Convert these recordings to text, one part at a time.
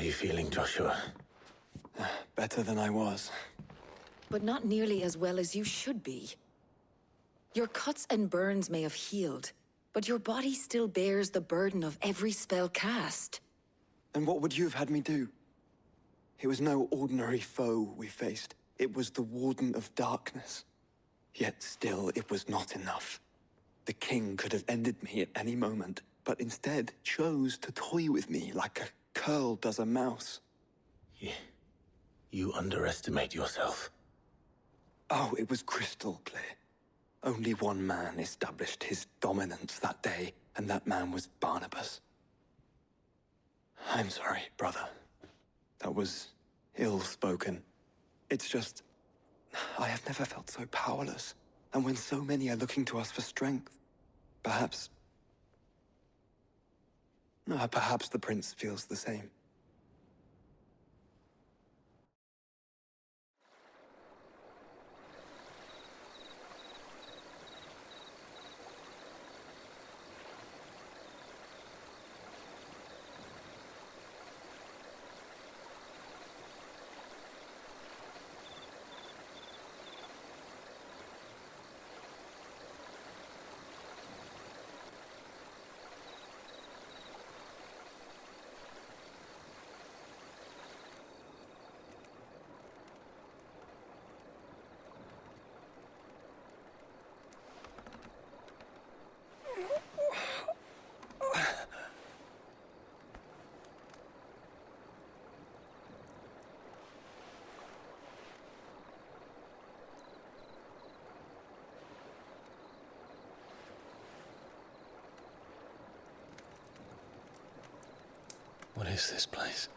you feeling, Joshua? Better than I was. But not nearly as well as you should be. Your cuts and burns may have healed, but your body still bears the burden of every spell cast. And what would you have had me do? It was no ordinary foe we faced. It was the Warden of Darkness. Yet still, it was not enough. The king could have ended me at any moment, but instead chose to toy with me like a curl does a mouse. You underestimate yourself. Oh, it was crystal clear. Only one man established his dominance that day, and that man was Barnabas. I'm sorry, brother. That was ill-spoken. It's just, I have never felt so powerless. And when so many are looking to us for strength, perhaps the prince feels the same. What is this place?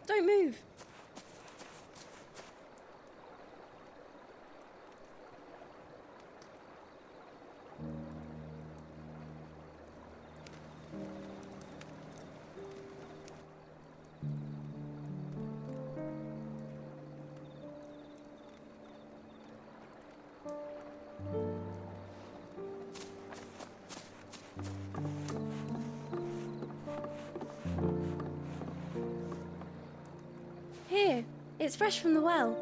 Don't move. Here, it's fresh from the well.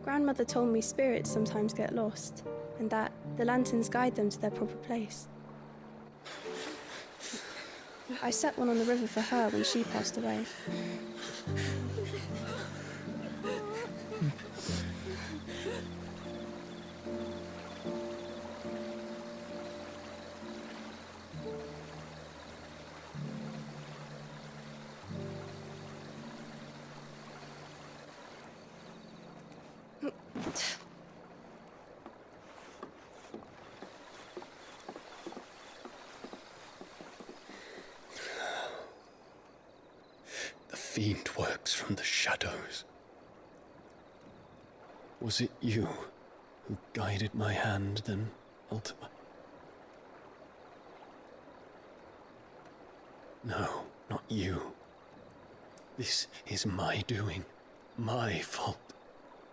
Grandmother told me spirits sometimes get lost, and that the lanterns guide them to their proper place. I set one on the river for her when she passed away. The fiend works from the shadows. Was it you who guided my hand, then ultimately? No, not you. This is my doing, my fault,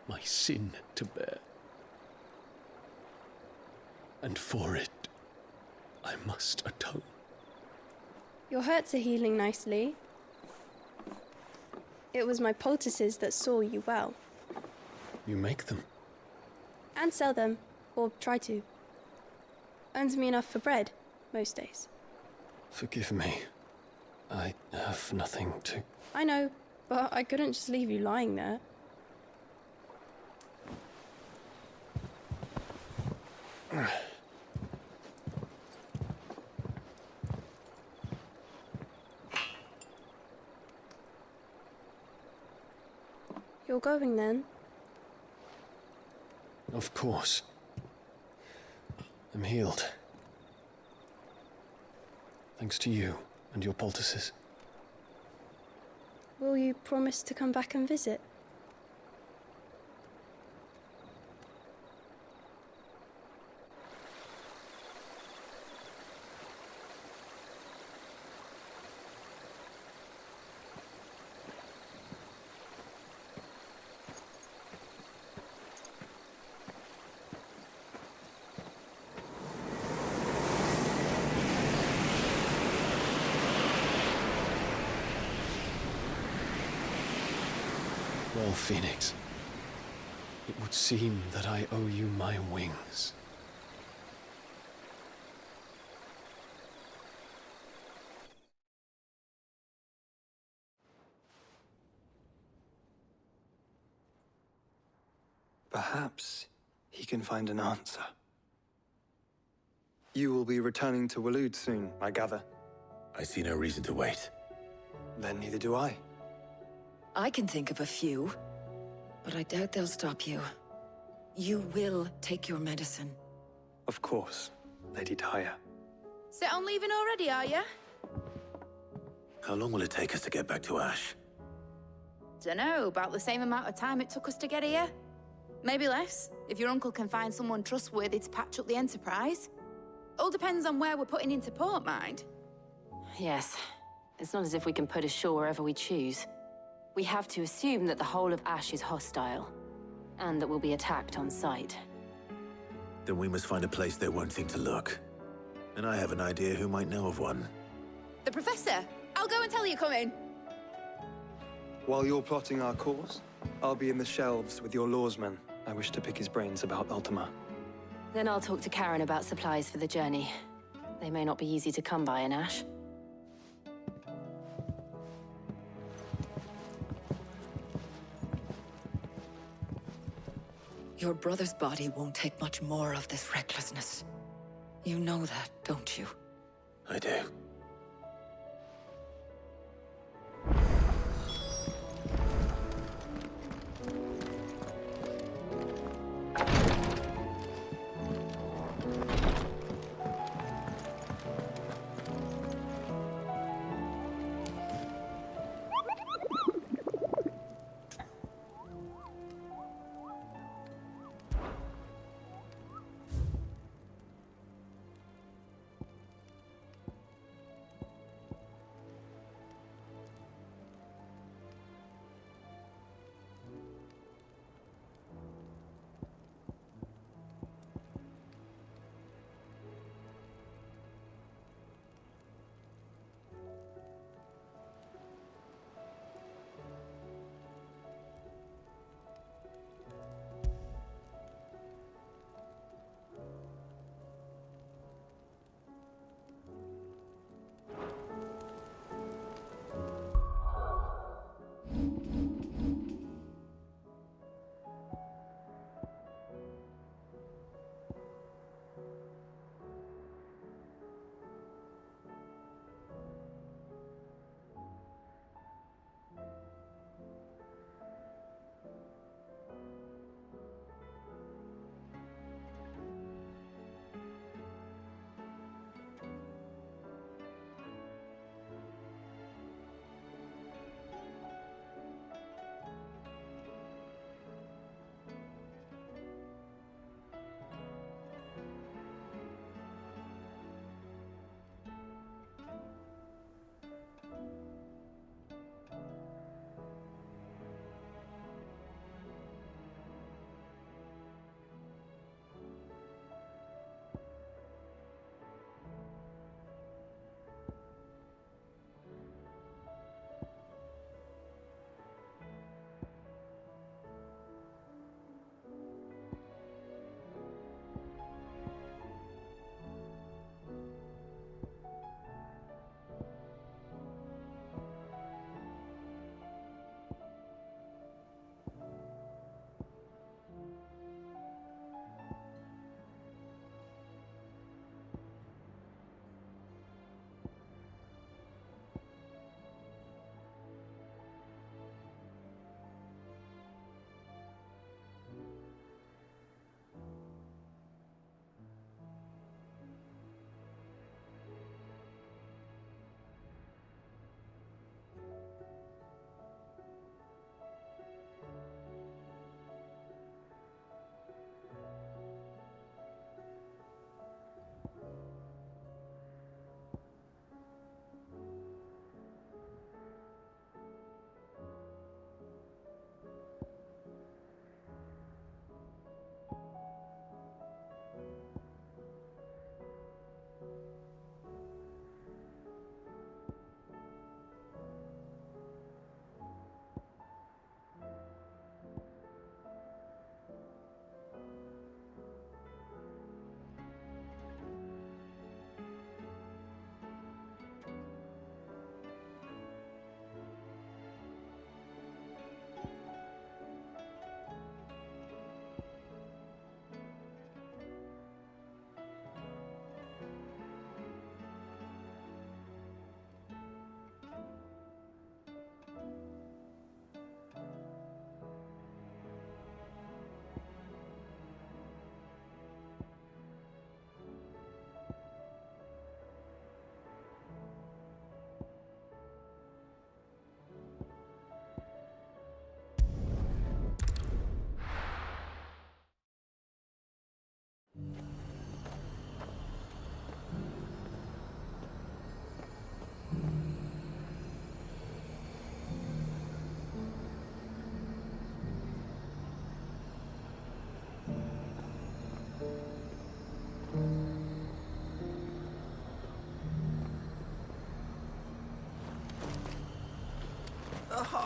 my sin to bear. And for it, I must atone. Your hurts are healing nicely. It was my poultices that saw you well. You make them? And sell them, or try to. Earns me enough for bread, most days. Forgive me. I have nothing to... I know, but I couldn't just leave you lying there. You're going then? Of course. I'm healed. Thanks to you and your poultices. Will you promise to come back and visit? Well, Phoenix, it would seem that I owe you my wings. Perhaps he can find an answer. You will be returning to Waloed soon, I gather. I see no reason to wait. Then neither do I. I can think of a few, but I doubt they'll stop you. You will take your medicine. Of course, Lady Daya. Set on leaving already, are you? How long will it take us to get back to Ash? Dunno, about the same amount of time it took us to get here. Maybe less, if your uncle can find someone trustworthy to patch up the Enterprise. All depends on where we're putting into port, mind. Yes. It's not as if we can put ashore wherever we choose. We have to assume that the whole of Ash is hostile, and that we'll be attacked on sight. Then we must find a place they won't think to look. And I have an idea who might know of one. The Professor! I'll go and tell you coming! While you're plotting our course, I'll be in the shelves with your lawsman. I wish to pick his brains about Ultima. Then I'll talk to Karen about supplies for the journey. They may not be easy to come by in Ash. Your brother's body won't take much more of this recklessness. You know that, don't you? I do.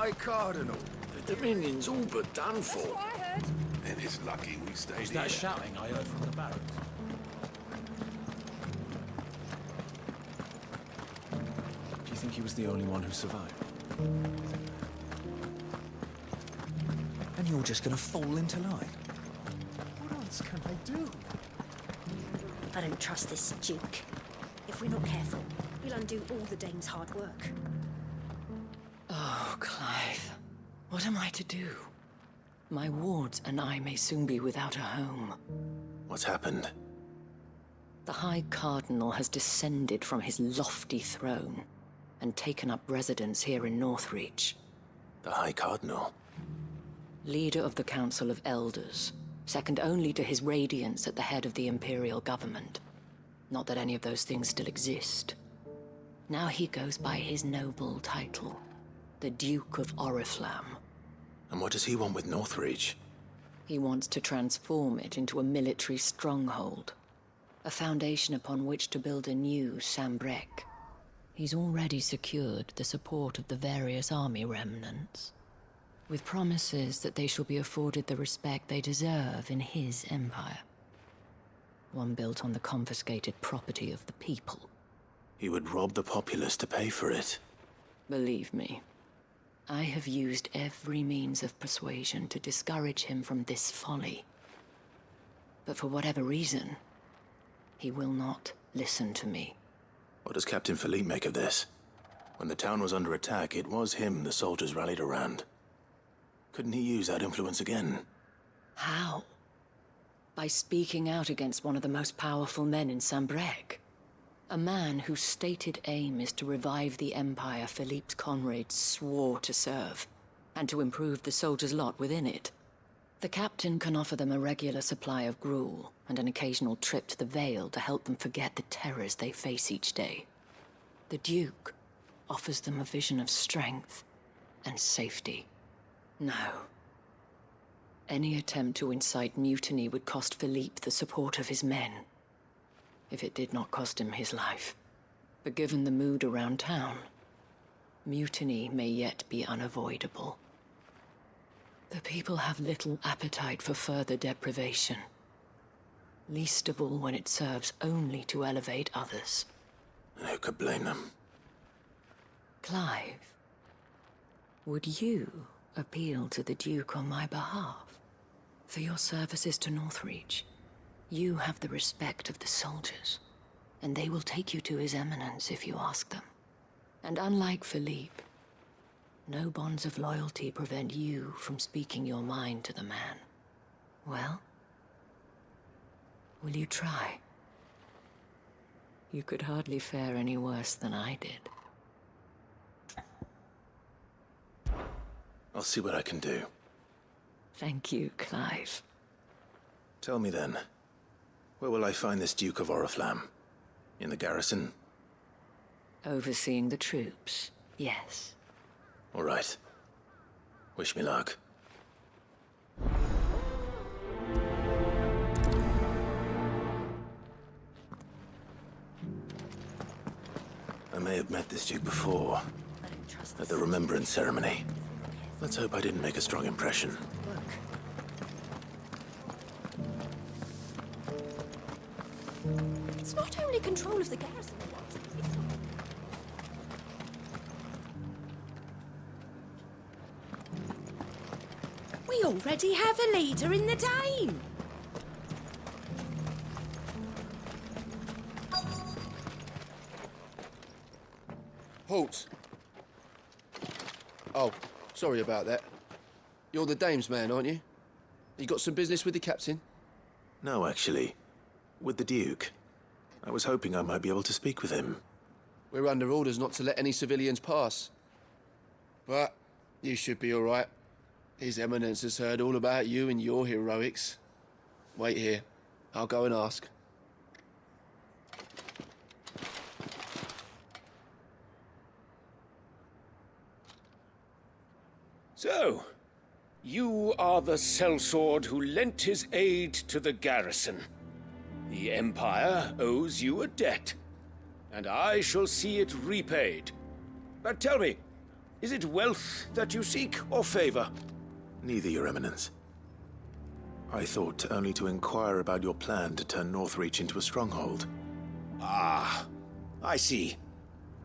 High Cardinal. The Dominion's all but done for. That's what I heard. And it's lucky we stayed Was here. that shouting I heard from the barracks? Do you think he was the only one who survived? And you're just gonna fall into line? What else can I do? I don't trust this Duke. If we're not careful, we'll undo all the Dame's hard work. Oh, Clive. What am I to do? My wards and I may soon be without a home. What's happened? The High Cardinal has descended from his lofty throne and taken up residence here in Northreach. The High Cardinal? Leader of the Council of Elders, second only to his Radiance at the head of the Imperial government. Not that any of those things still exist. Now he goes by his noble title, the Duke of Oriflamme. And what does he want with Northreach? He wants to transform it into a military stronghold, a foundation upon which to build a new Sambrec. He's already secured the support of the various army remnants, with promises that they shall be afforded the respect they deserve in his empire. One built on the confiscated property of the people. He would rob the populace to pay for it. Believe me, I have used every means of persuasion to discourage him from this folly. But for whatever reason, he will not listen to me. What does Captain Philippe make of this? When the town was under attack, it was him the soldiers rallied around. Couldn't he use that influence again? How? By speaking out against one of the most powerful men in Sambrec. A man whose stated aim is to revive the empire Philippe's comrades swore to serve, and to improve the soldiers' lot within it. The captain can offer them a regular supply of gruel, and an occasional trip to the Vale to help them forget the terrors they face each day. The Duke offers them a vision of strength and safety. No. Any attempt to incite mutiny would cost Philippe the support of his men, if it did not cost him his life. But given the mood around town, mutiny may yet be unavoidable. The people have little appetite for further deprivation, least of all when it serves only to elevate others. And who could blame them? Clive, would you appeal to the Duke on my behalf? For your services to Northreach, you have the respect of the soldiers, and they will take you to His Eminence if you ask them. And unlike Philippe, no bonds of loyalty prevent you from speaking your mind to the man. Well, will you try? You could hardly fare any worse than I did. I'll see what I can do. Thank you, Clive. Tell me then, where will I find this Duke of Oriflamme? In the garrison? Overseeing the troops, yes. All right. Wish me luck. I may have met this Duke before, at the Remembrance Ceremony. Let's hope I didn't make a strong impression. It's not only control of the garrison we want, We already have a leader in the Dame. Halt! Oh, sorry about that. You're the Dame's man, aren't you? You got some business with the captain? No, actually. With the Duke. I was hoping I might be able to speak with him. We're under orders not to let any civilians pass. But you should be all right. His Eminence has heard all about you and your heroics. Wait here. I'll go and ask. So, you are the sellsword who lent his aid to the garrison. The Empire owes you a debt, and I shall see it repaid. But tell me, Is it wealth that you seek, or favor? Neither, Your Eminence. I thought only to inquire about your plan to turn Northreach into a stronghold. Ah, I see.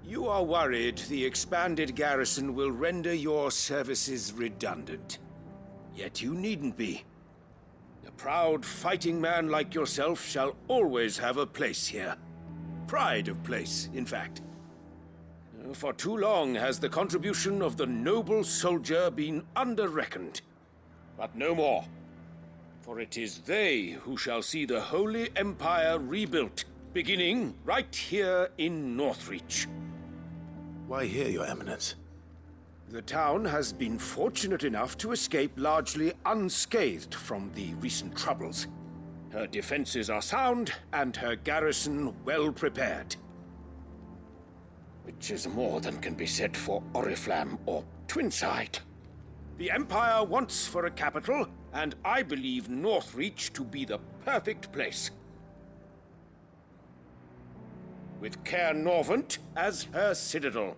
You are worried the expanded garrison will render your services redundant. Yet you needn't be. A proud fighting man like yourself shall always have a place here. Pride of place, in fact. For too long has the contribution of the noble soldier been under-reckoned. But no more. For it is they who shall see the Holy Empire rebuilt, beginning right here in Northreach. Why here, Your Eminence? The town has been fortunate enough to escape largely unscathed from the recent troubles. Her defenses are sound, and her garrison well prepared. Which is more than can be said for Oriflamme or Twinside. The Empire wants for a capital, and I believe Northreach to be the perfect place. With Caer Norvent as her citadel.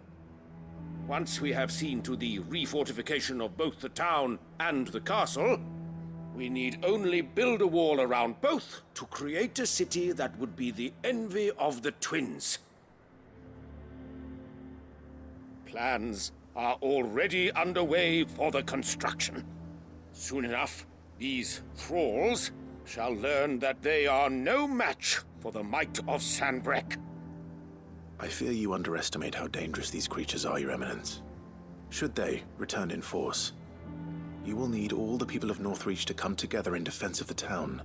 Once we have seen to the refortification of both the town and the castle, we need only build a wall around both to create a city that would be the envy of the twins. Plans are already underway for the construction. Soon enough, these thralls shall learn that they are no match for the might of Sanbreque. I fear you underestimate how dangerous these creatures are, Your Eminence. Should they return in force, you will need all the people of Northreach to come together in defense of the town.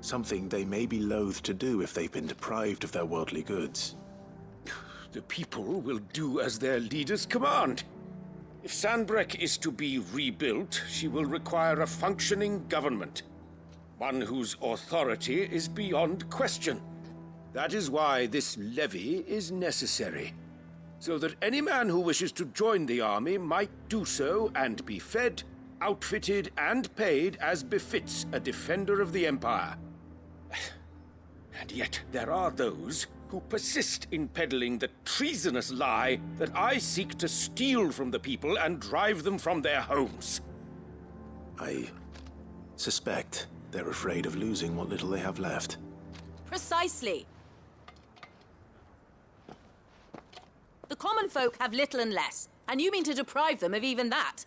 Something they may be loath to do if they've been deprived of their worldly goods. The people will do as their leaders command. If Sanbreque is to be rebuilt, she will require a functioning government. One whose authority is beyond question. That is why this levy is necessary. So that any man who wishes to join the army might do so and be fed, outfitted, and paid as befits a defender of the Empire. And yet there are those who persist in peddling the treasonous lie that I seek to steal from the people and drive them from their homes. I suspect they're afraid of losing what little they have left. Precisely. The common folk have little and less, and you mean to deprive them of even that.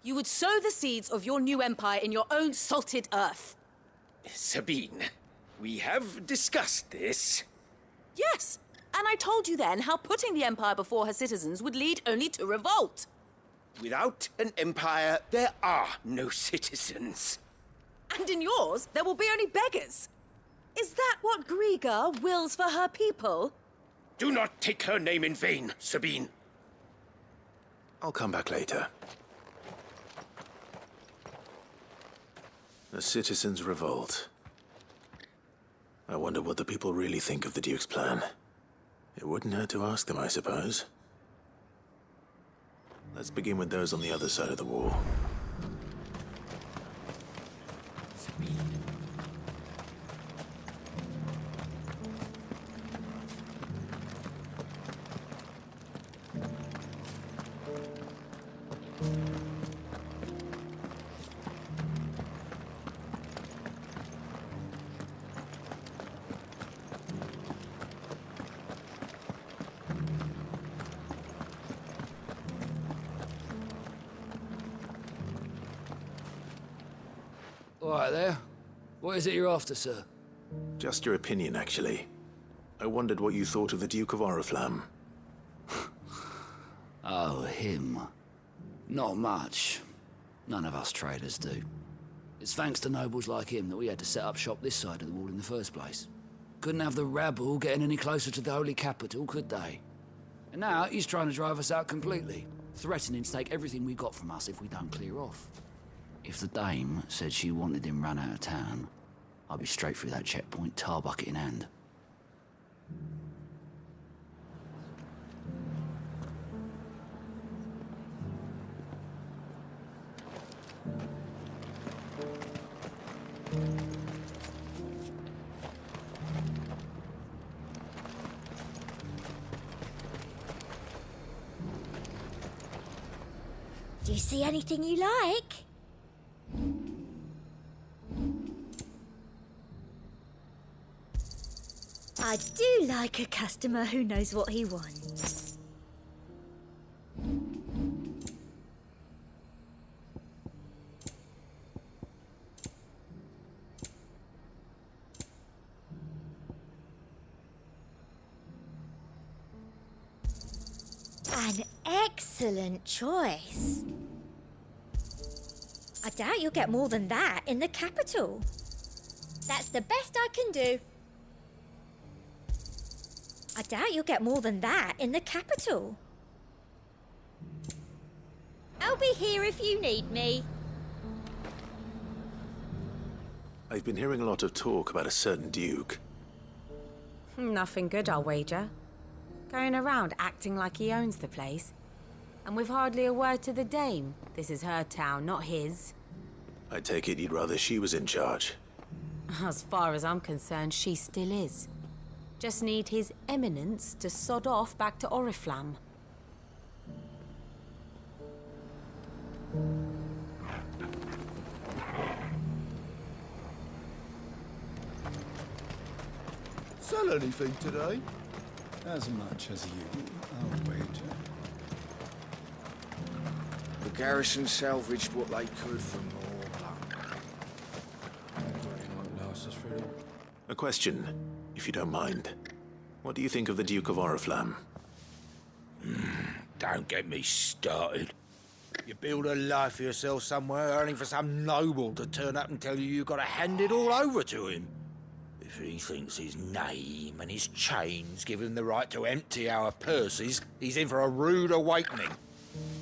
You would sow the seeds of your new empire in your own salted earth. Sabine, we have discussed this. Yes, and I told you then how putting the empire before her citizens would lead only to revolt. Without an empire, there are no citizens. And in yours, there will be only beggars. Is that what Griga wills for her people? Do not take her name in vain, Sabine. I'll come back later. The citizens revolt. I wonder what the people really think of the Duke's plan. It wouldn't hurt to ask them, I suppose. Let's begin with those on the other side of the wall. All right there. What is it you're after, sir? Just your opinion, actually. I wondered what you thought of the Duke of Oriflamme. Oh, him. Not much. None of us traders do. It's thanks to nobles like him that we had to set up shop this side of the wall in the first place. Couldn't have the rabble getting any closer to the holy capital, could they? And now he's trying to drive us out completely, threatening to take everything we got from us if we don't clear off. If the dame said she wanted him run out of town, I'd be straight through that checkpoint, tar bucket in hand. Do you see anything you like? I do like a customer who knows what he wants. An excellent choice. I doubt you'll get more than that in the capital. That's the best I can do. I doubt you'll get more than that in the capital. I'll be here if you need me. I've been hearing a lot of talk about a certain duke. Nothing good, I'll wager. Going around acting like he owns the place. And with hardly a word to the dame. This is her town, not his. I take it you'd rather she was in charge. As far as I'm concerned, she still is. Just need his eminence to sod off back to Oriflamme. Sell anything today? As much as you, I'll wager. The garrison salvaged what they could from more blood. Won't last us through it. A question, if you don't mind. What do you think of the Duke of Oriflamme? Don't get me started. You build a life for yourself somewhere, only for some noble to turn up and tell you got to hand it all over to him. If he thinks his name and his chains give him the right to empty our purses, he's in for a rude awakening.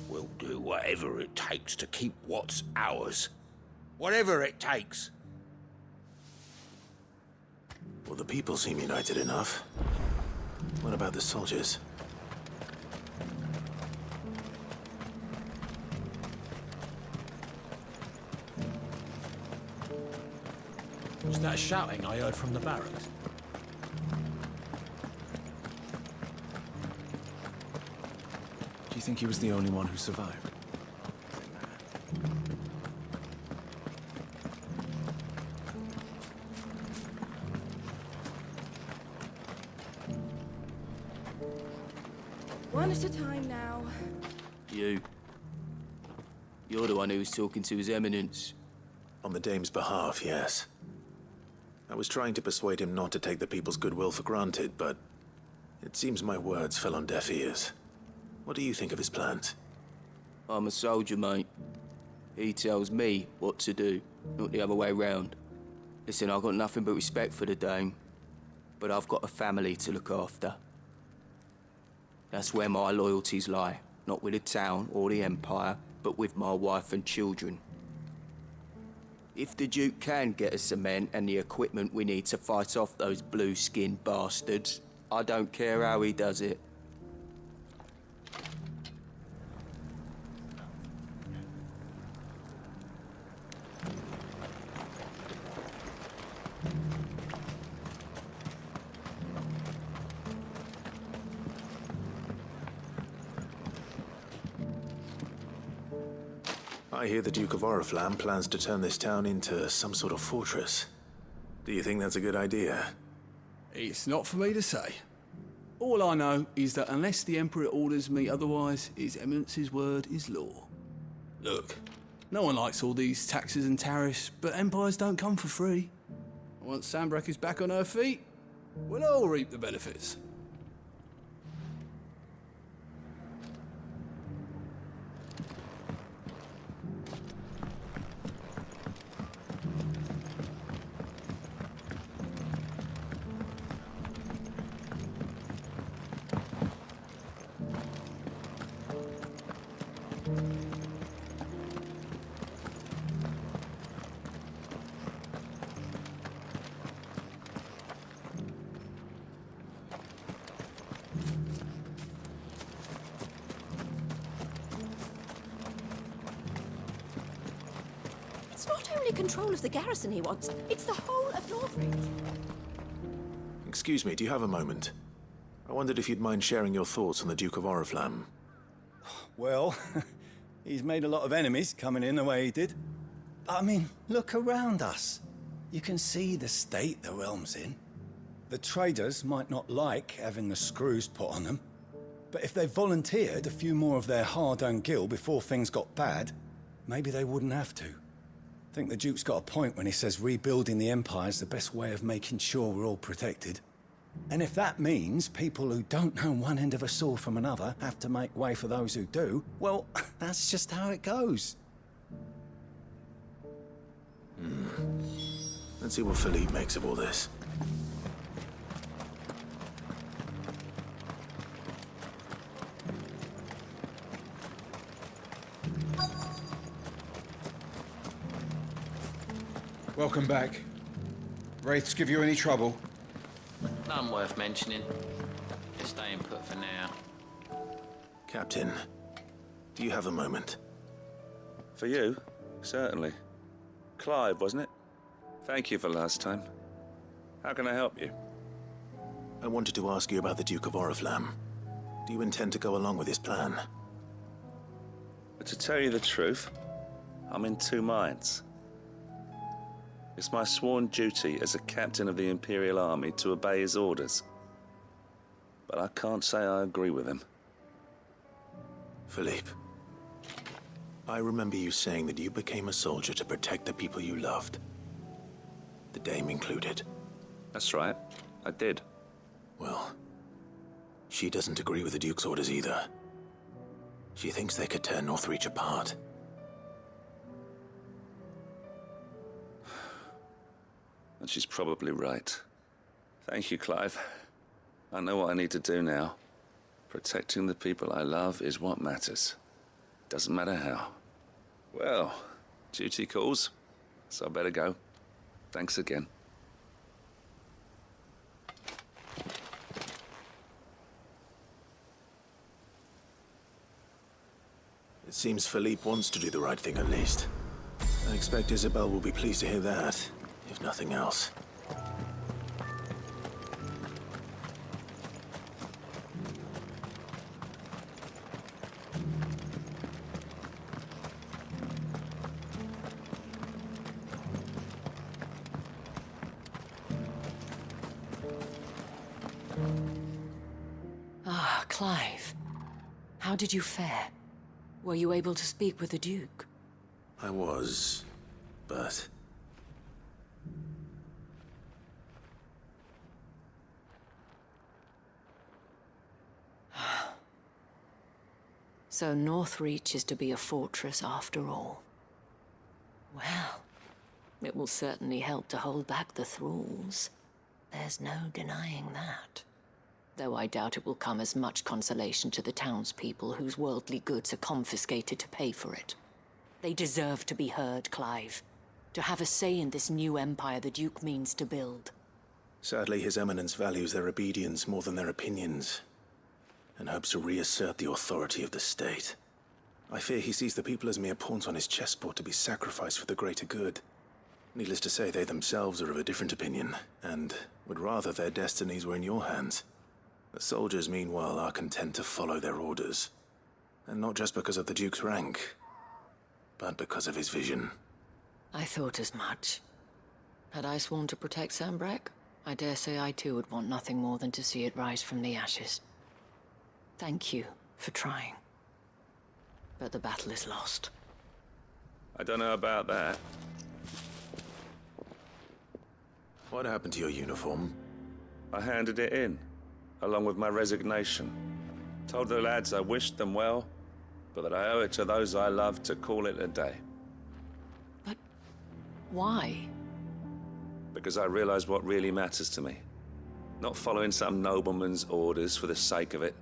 We'll do whatever it takes to keep what's ours. Whatever it takes. Well, the people seem united enough. What about the soldiers? Was that shouting I heard from the barracks? Do you think he was the only one who survived? One at a time now. You're the one who was talking to His Eminence. On the dame's behalf, yes. I was trying to persuade him not to take the people's goodwill for granted, but it seems my words fell on deaf ears. What do you think of his plans? I'm a soldier, mate. He tells me what to do, not the other way round. Listen, I've got nothing but respect for the dame, but I've got a family to look after. That's where my loyalties lie, not with the town or the Empire, but with my wife and children. If the Duke can get us cement and the equipment we need to fight off those blue-skinned bastards, I don't care how he does it. I hear the Duke of Oriflamme plans to turn this town into some sort of fortress. Do you think that's a good idea? It's not for me to say. All I know is that unless the Emperor orders me otherwise, His Eminence's word is law. Look, no one likes all these taxes and tariffs, but empires don't come for free. Once Sanbreque is back on her feet, we'll all reap the benefits. It's not only control of the garrison he wants, it's the whole of Northridge. Excuse me, do you have a moment? I wondered if you'd mind sharing your thoughts on the Duke of Oriflamme. Well, He's made a lot of enemies coming in the way he did. I mean, look around us. You can see the state the realm's in. The traders might not like having the screws put on them, but if they volunteered a few more of their hard-earned gil before things got bad, maybe they wouldn't have to. I think the Duke's got a point when he says rebuilding the Empire's the best way of making sure we're all protected. And if that means people who don't know one end of a sword from another have to make way for those who do, well, that's just how it goes. Let's see what Philippe makes of all this. Welcome back. Wraiths give you any trouble? None worth mentioning. Just staying put for now. Captain, do you have a moment? For you? Certainly. Clive, wasn't it? Thank you for last time. How can I help you? I wanted to ask you about the Duke of Oriflamme. Do you intend to go along with his plan? But to tell you the truth, I'm in two minds. It's my sworn duty as a captain of the Imperial Army to obey his orders. But I can't say I agree with him. Philippe, I remember you saying that you became a soldier to protect the people you loved. The Dame included. That's right, I did. Well, she doesn't agree with the Duke's orders either. She thinks they could tear Northreach apart. And she's probably right. Thank you, Clive. I know what I need to do now. Protecting the people I love is what matters. Doesn't matter how. Well, duty calls, so I better go. Thanks again. It seems Philippe wants to do the right thing at least. I expect Isabel will be pleased to hear that, if nothing else. Ah, Clive. How did you fare? Were you able to speak with the Duke? I was, but... So Northreach is to be a fortress after all. Well, it will certainly help to hold back the thralls. There's no denying that. Though I doubt it will come as much consolation to the townspeople whose worldly goods are confiscated to pay for it. They deserve to be heard, Clive. To have a say in this new empire the Duke means to build. Sadly, His Eminence values their obedience more than their opinions, and hopes to reassert the authority of the state. I fear he sees the people as mere pawns on his chessboard to be sacrificed for the greater good. Needless to say, they themselves are of a different opinion, and would rather their destinies were in your hands. The soldiers, meanwhile, are content to follow their orders. And not just because of the Duke's rank, but because of his vision. I thought as much. Had I sworn to protect Sanbreque, I dare say I too would want nothing more than to see it rise from the ashes. Thank you for trying. But the battle is lost. I don't know about that. What happened to your uniform? I handed it in, along with my resignation. Told the lads I wished them well, but that I owe it to those I love to call it a day. But why? Because I realize what really matters to me. Not following some nobleman's orders for the sake of it,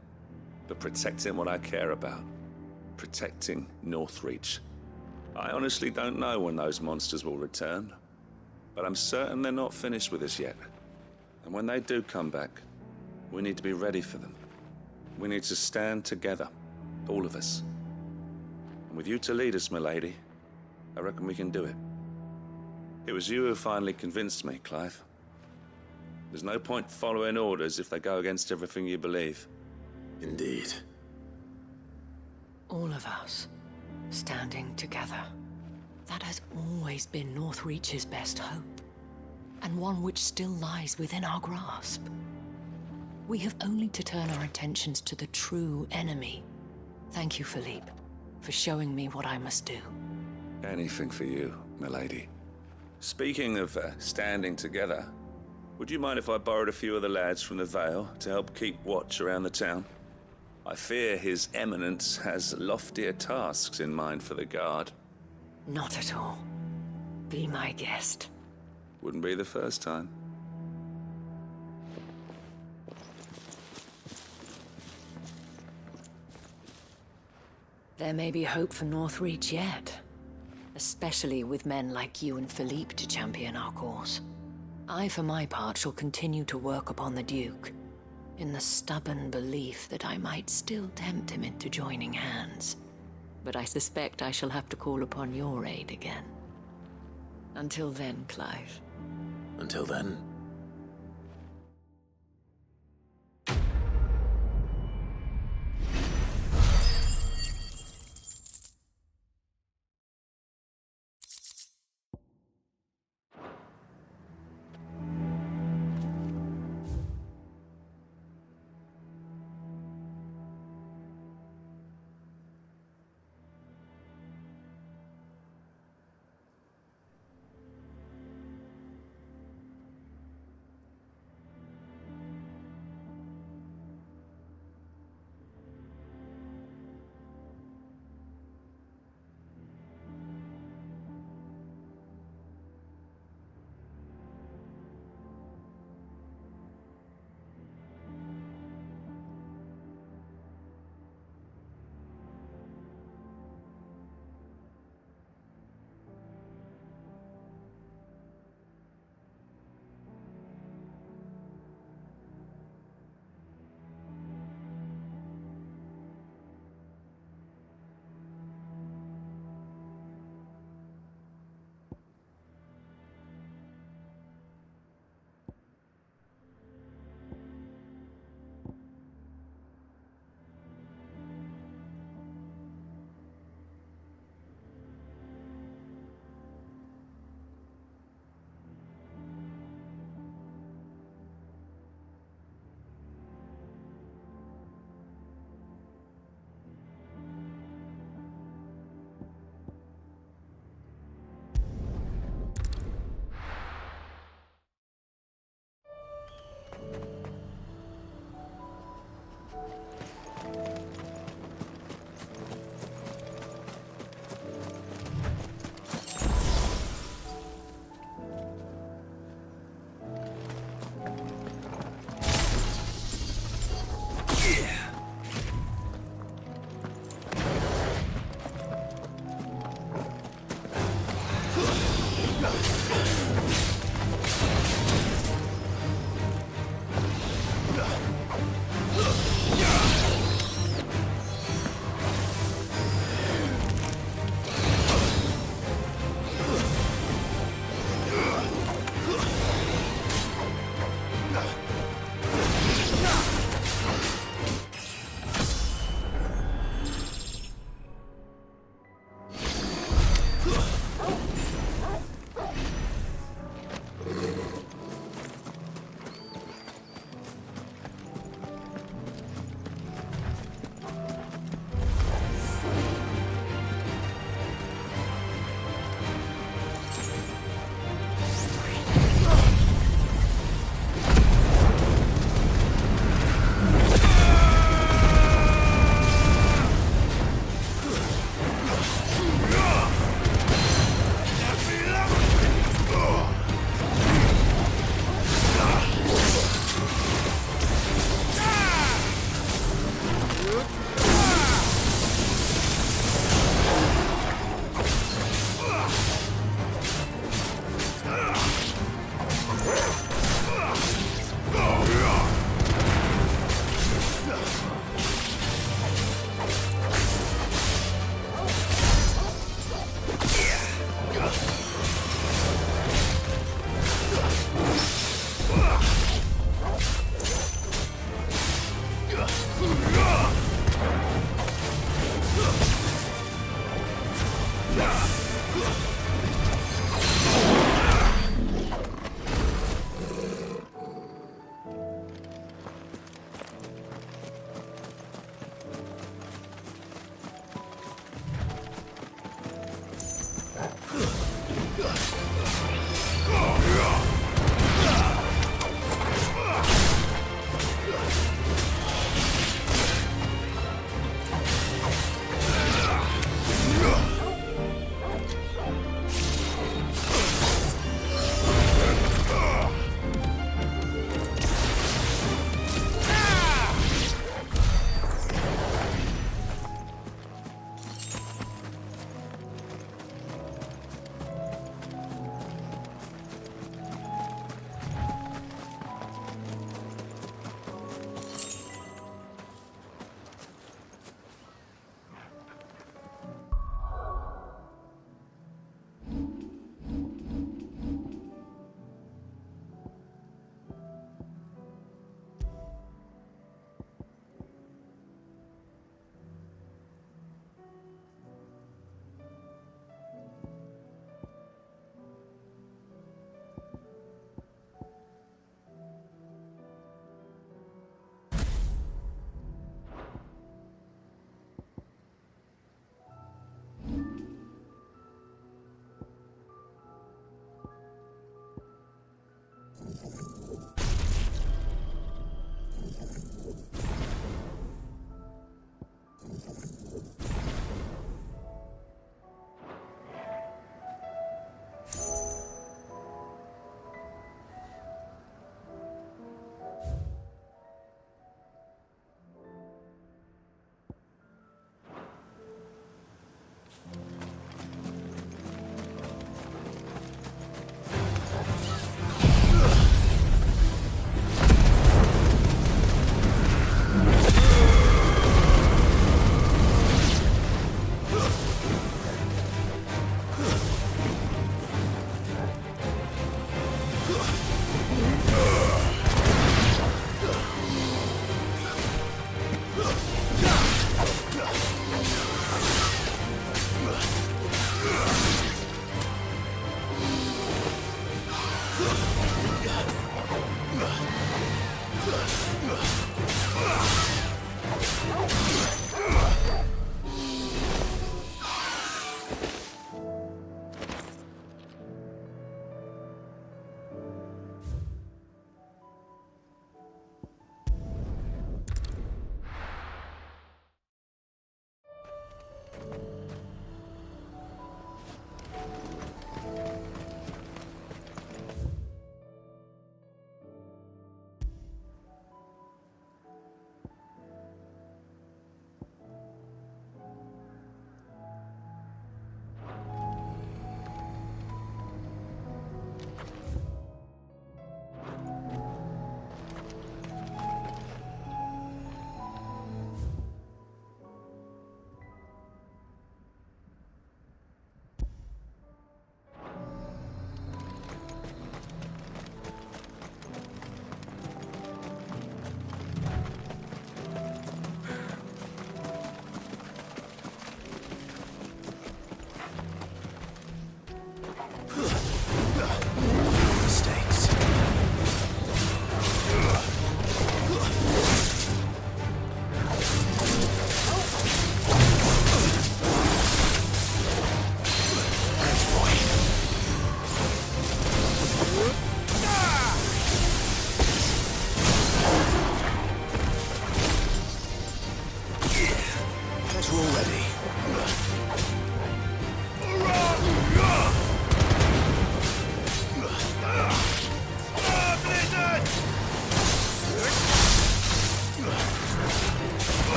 but protecting what I care about. Protecting Northreach. I honestly don't know when those monsters will return, but I'm certain they're not finished with us yet. And when they do come back, we need to be ready for them. We need to stand together, all of us. And with you to lead us, milady, I reckon we can do it. It was you who finally convinced me, Clive. There's no point following orders if they go against everything you believe. Indeed. All of us. Standing together. That has always been Northreach's best hope, and one which still lies within our grasp. We have only to turn our attentions to the true enemy. Thank you, Philippe, for showing me what I must do. Anything for you, milady. Speaking of standing together, would you mind if I borrowed a few of the lads from the Vale to help keep watch around the town? I fear His Eminence has loftier tasks in mind for the guard. Not at all. Be my guest. Wouldn't be the first time. There may be hope for Northreach yet. Especially with men like you and Philippe to champion our cause. I, for my part, shall continue to work upon the Duke, in the stubborn belief that I might still tempt him into joining hands. But I suspect I shall have to call upon your aid again. Until then, Clive. Until then.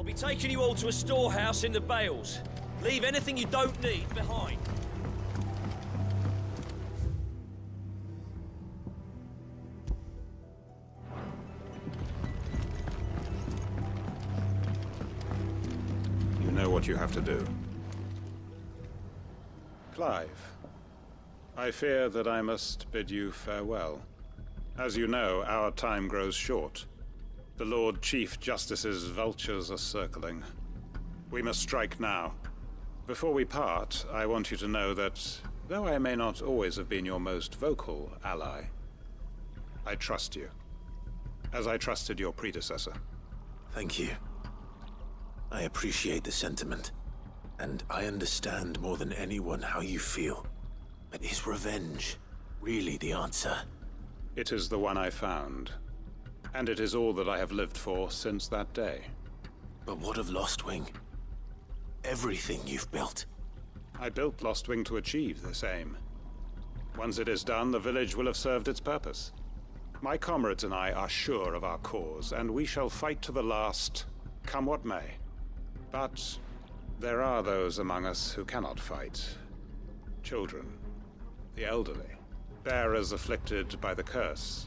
I'll be taking you all to a storehouse in the Bales. Leave anything you don't need behind. You know what you have to do. Clive, I fear that I must bid you farewell. As you know, our time grows short. The Lord Chief Justice's vultures are circling. We must strike now. Before we part, I want you to know that, though I may not always have been your most vocal ally, I trust you, as I trusted your predecessor. Thank you. I appreciate the sentiment, and I understand more than anyone how you feel. But is revenge really the answer? It is the one I found, and it is all that I have lived for since that day. But what of Lostwing? Everything you've built. I built Lostwing to achieve this aim. Once it is done, the village will have served its purpose. My comrades and I are sure of our cause, and we shall fight to the last, come what may. But there are those among us who cannot fight. Children, the elderly, bearers afflicted by the curse.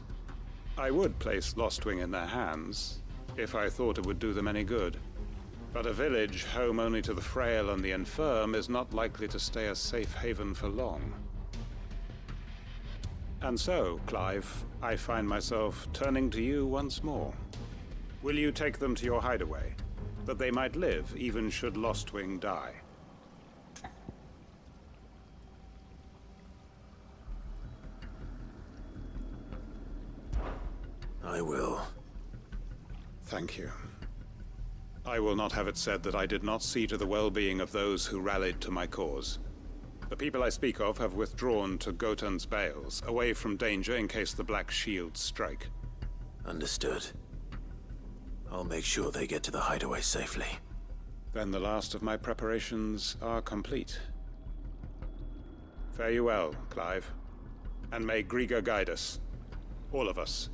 I would place Lostwing in their hands, if I thought it would do them any good. But a village home only to the frail and the infirm is not likely to stay a safe haven for long. And so, Clive, I find myself turning to you once more. Will you take them to your hideaway, that they might live even should Lostwing die? I will. Thank you. I will not have it said that I did not see to the well-being of those who rallied to my cause. The people I speak of have withdrawn to Gotan's Bales, away from danger in case the Black Shields strike. Understood. I'll make sure they get to the hideaway safely. Then the last of my preparations are complete. Fare you well, Clive. And may Griga guide us. All of us.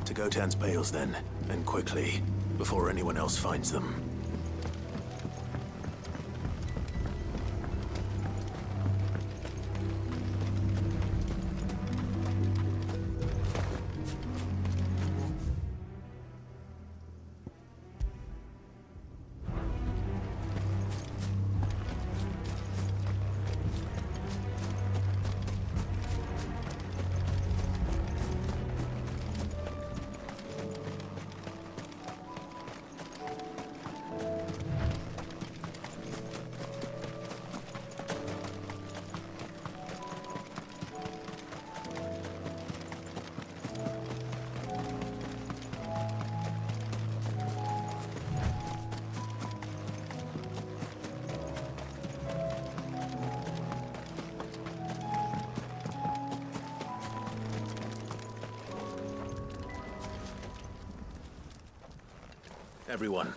To Gotan's Bales then, and quickly, before anyone else finds them. Everyone,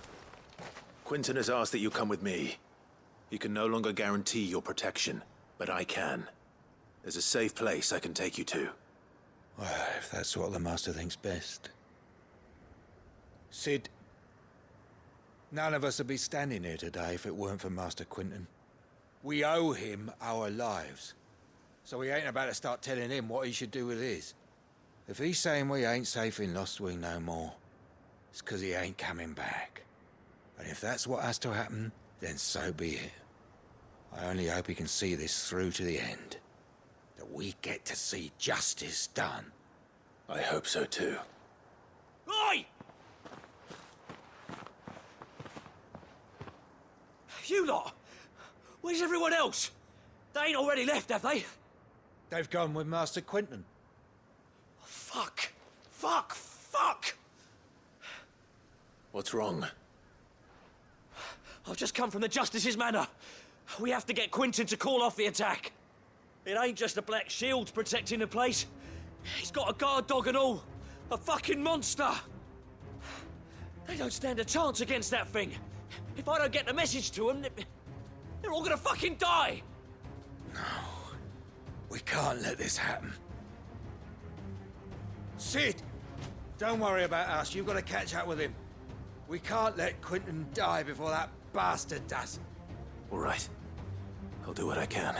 Quinton has asked that you come with me. He can no longer guarantee your protection, but I can. There's a safe place I can take you to. Well, if that's what the Master thinks best. Sid, none of us would be standing here today if it weren't for Master Quinton. We owe him our lives. So we ain't about to start telling him what he should do with his. If he's saying we ain't safe in Lostwing no more, it's 'cause he ain't coming back. And if that's what has to happen, then so be it. I only hope he can see this through to the end. That we get to see justice done. I hope so too. Oi! You lot! Where's everyone else? They ain't already left, have they? They've gone with Master Quinton. Fuck! Fuck! Fuck! What's wrong? I've just come from the Justice's manor. We have to get Quinton to call off the attack. It ain't just the Black Shields protecting the place. He's got a guard dog and all. A fucking monster. They don't stand a chance against that thing. If I don't get the message to them... They're all gonna fucking die! We can't let this happen. Sid! Don't worry about us. You've got to catch up with him. We can't let Quentin die before that bastard does. All right. I'll do what I can.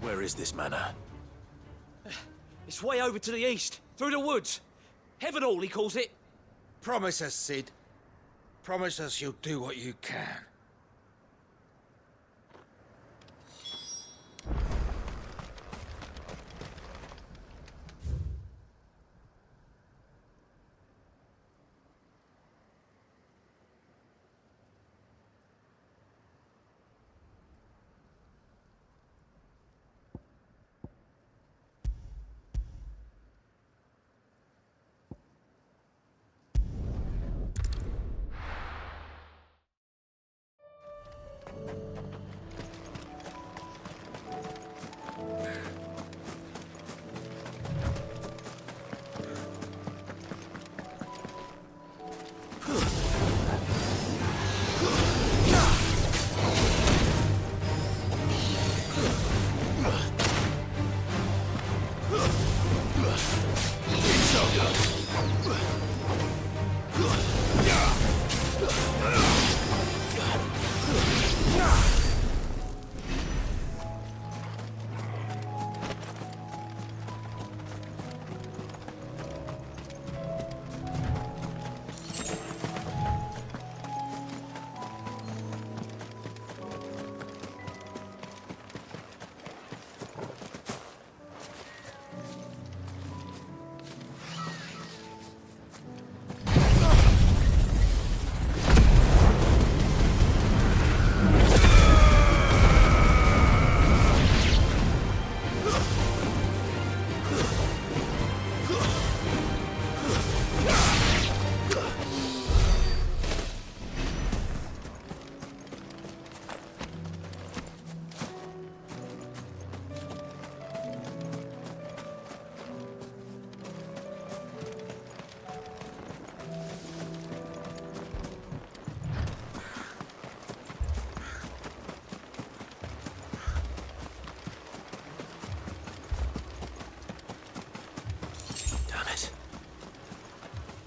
Where is this manor? It's way over to the east, through the woods. Heaven Hall, he calls it. Promise us, Sid. Promise us you'll do what you can.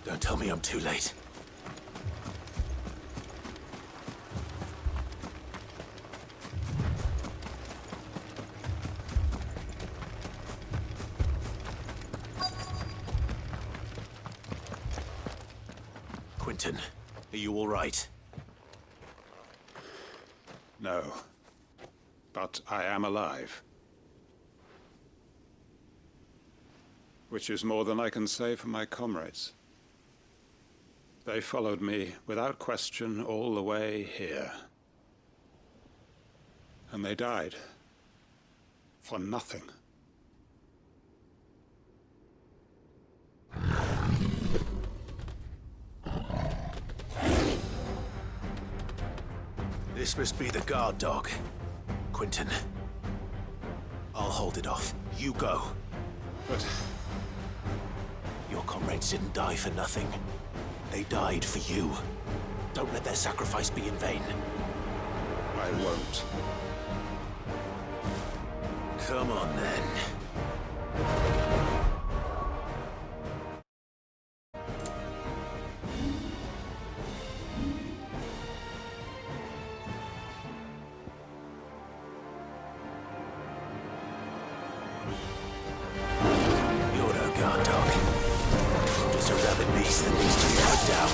Don't tell me I'm too late. Quentin, are you all right? No. But I am alive. Which is more than I can say for my comrades. They followed me without question all the way here. And they died. For nothing. This must be the guard dog. Quentin. I'll hold it off. You go. But... your comrades didn't die for nothing. They died for you. Don't let their sacrifice be in vain. I won't. Come on, then. You're no guard dog. Just a rabid beast that needs to be put down.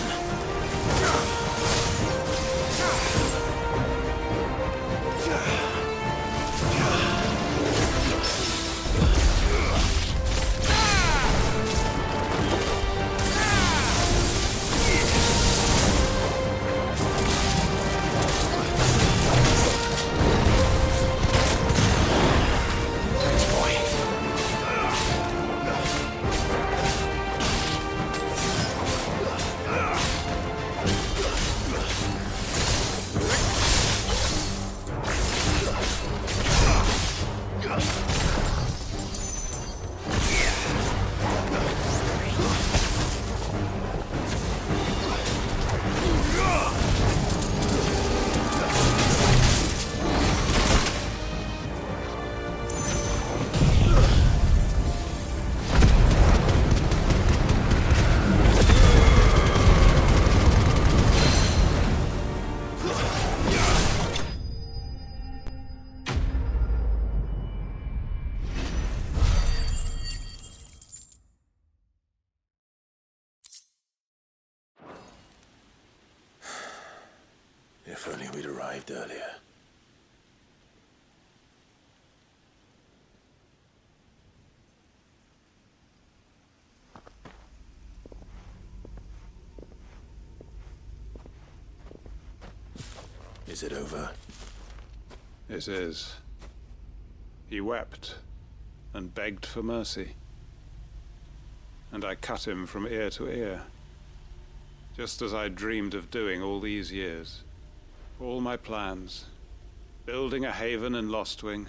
If only we'd arrived earlier. Is it over? It is. He wept and begged for mercy. And I cut him from ear to ear, just as I dreamed of doing all these years. All my plans, building a haven in Lostwing,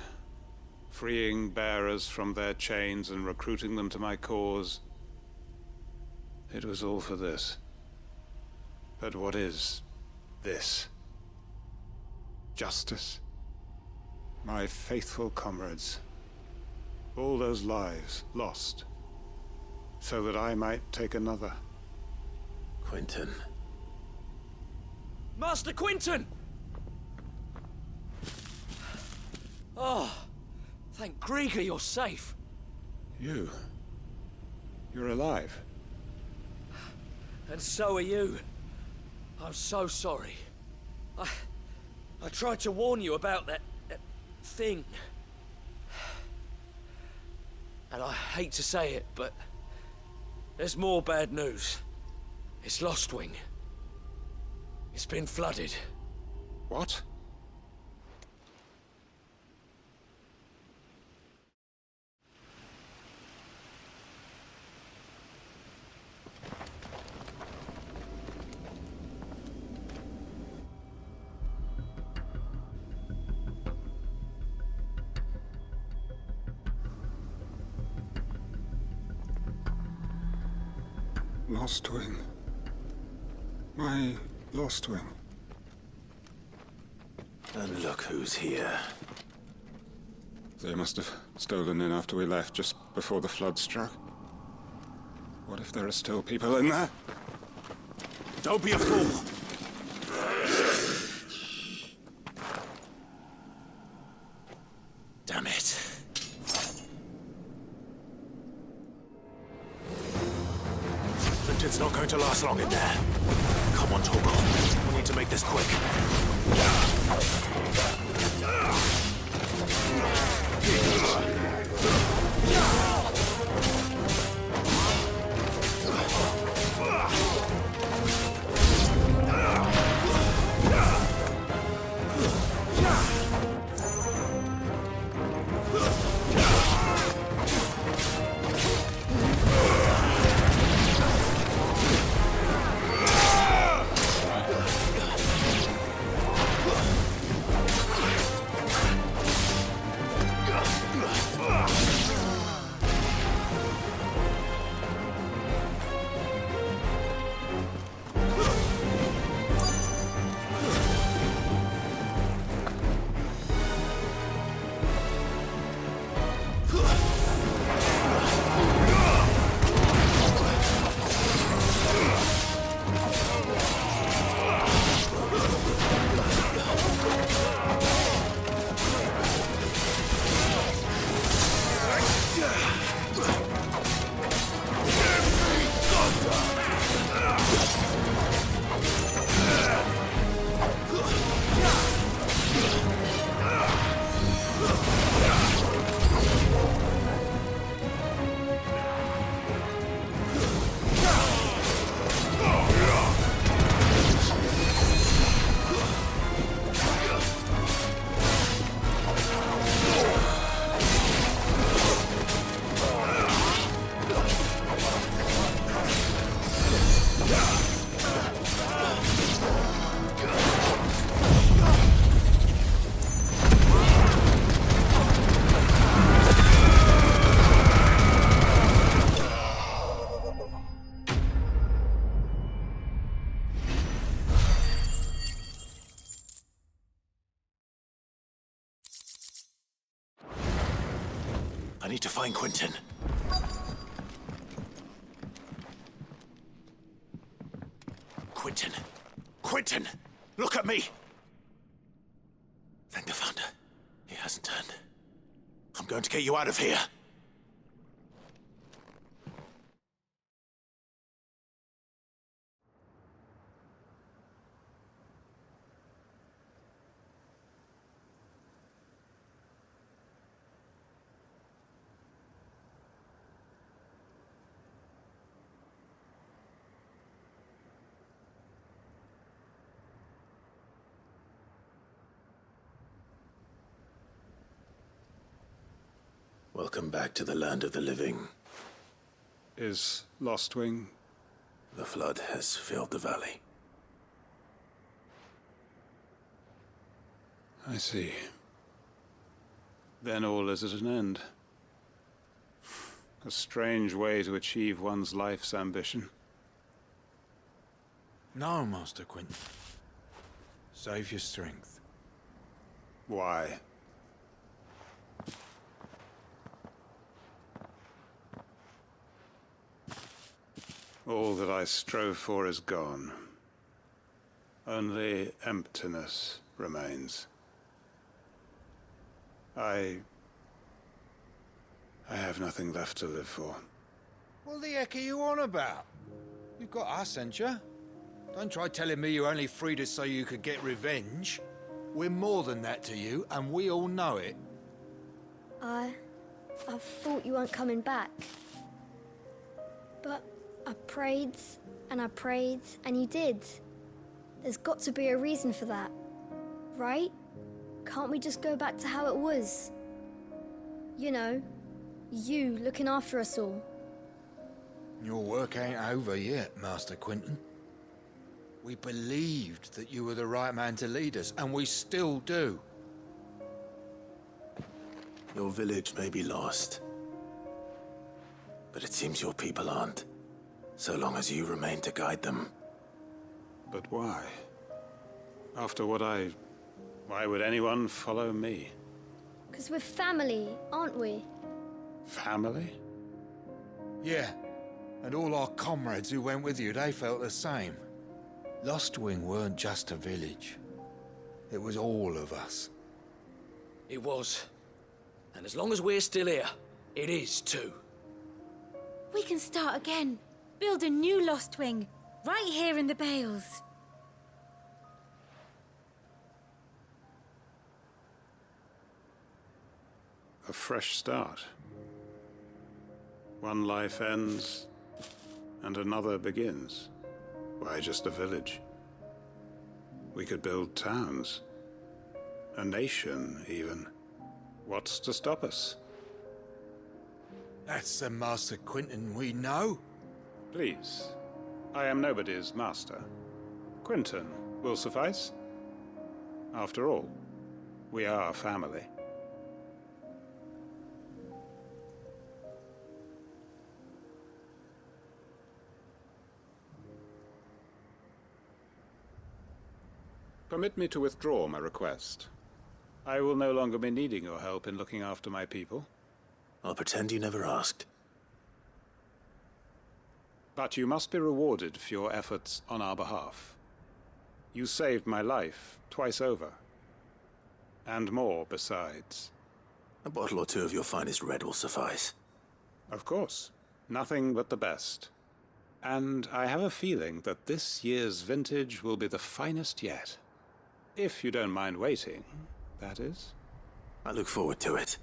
freeing bearers from their chains and recruiting them to my cause. It was all for this. But what is this? Justice? My faithful comrades. All those lives lost, so that I might take another. Quentin. Master Quentin! Oh, thank Grieger you're safe. You're alive. And so are you. I'm so sorry. I tried to warn you about that thing. And I hate to say it, but there's more bad news. It's Lostwing. It's been flooded. What? Lostwing. My Lostwing. And look who's here. They must have stolen in after we left, just before the flood struck. What if there are still people in there? Don't be a fool! Damn it. It's not going to last long in there. Come on, Torgal. We need to make this quick. I need to find Quentin. Quentin! Quentin! Look at me! Thank the Founder. He hasn't turned. I'm going to get you out of here. Welcome back to the land of the living. Is Lostwing? The flood has filled the valley. I see. Then all is at an end. A strange way to achieve one's life's ambition. No, Master Quentin. Save your strength. Why? All that I strove for is gone. Only emptiness remains. I have nothing left to live for. What the heck are you on about? You've got us, ain't you? Don't try telling me you only freed us so you could get revenge. We're more than that to you, and we all know it. I thought you weren't coming back. But I prayed, and you did. There's got to be a reason for that, right? Can't we just go back to how it was? You know, you looking after us all. Your work ain't over yet, Master Quentin. We believed that you were the right man to lead us, and we still do. Your village may be lost, but it seems your people aren't, so long as you remain to guide them. But why? After what why would anyone follow me? 'Cause we're family, aren't we? Family? Yeah, and all our comrades who went with you, they felt the same. Lostwing weren't just a village. It was all of us. It was. And as long as we're still here, it is too. We can start again. Build a new Lostwing, right here in the Bales. A fresh start. One life ends, and another begins. Why just a village? We could build towns. A nation, even. What's to stop us? That's the Master Quentin we know. Please. I am nobody's master. Quentin will suffice. After all, we are family. Permit me to withdraw my request. I will no longer be needing your help in looking after my people. I'll pretend you never asked. But you must be rewarded for your efforts on our behalf. You saved my life twice over. And more besides. A bottle or two of your finest red will suffice. Of course. Nothing but the best. And I have a feeling that this year's vintage will be the finest yet. If you don't mind waiting, that is. I look forward to it.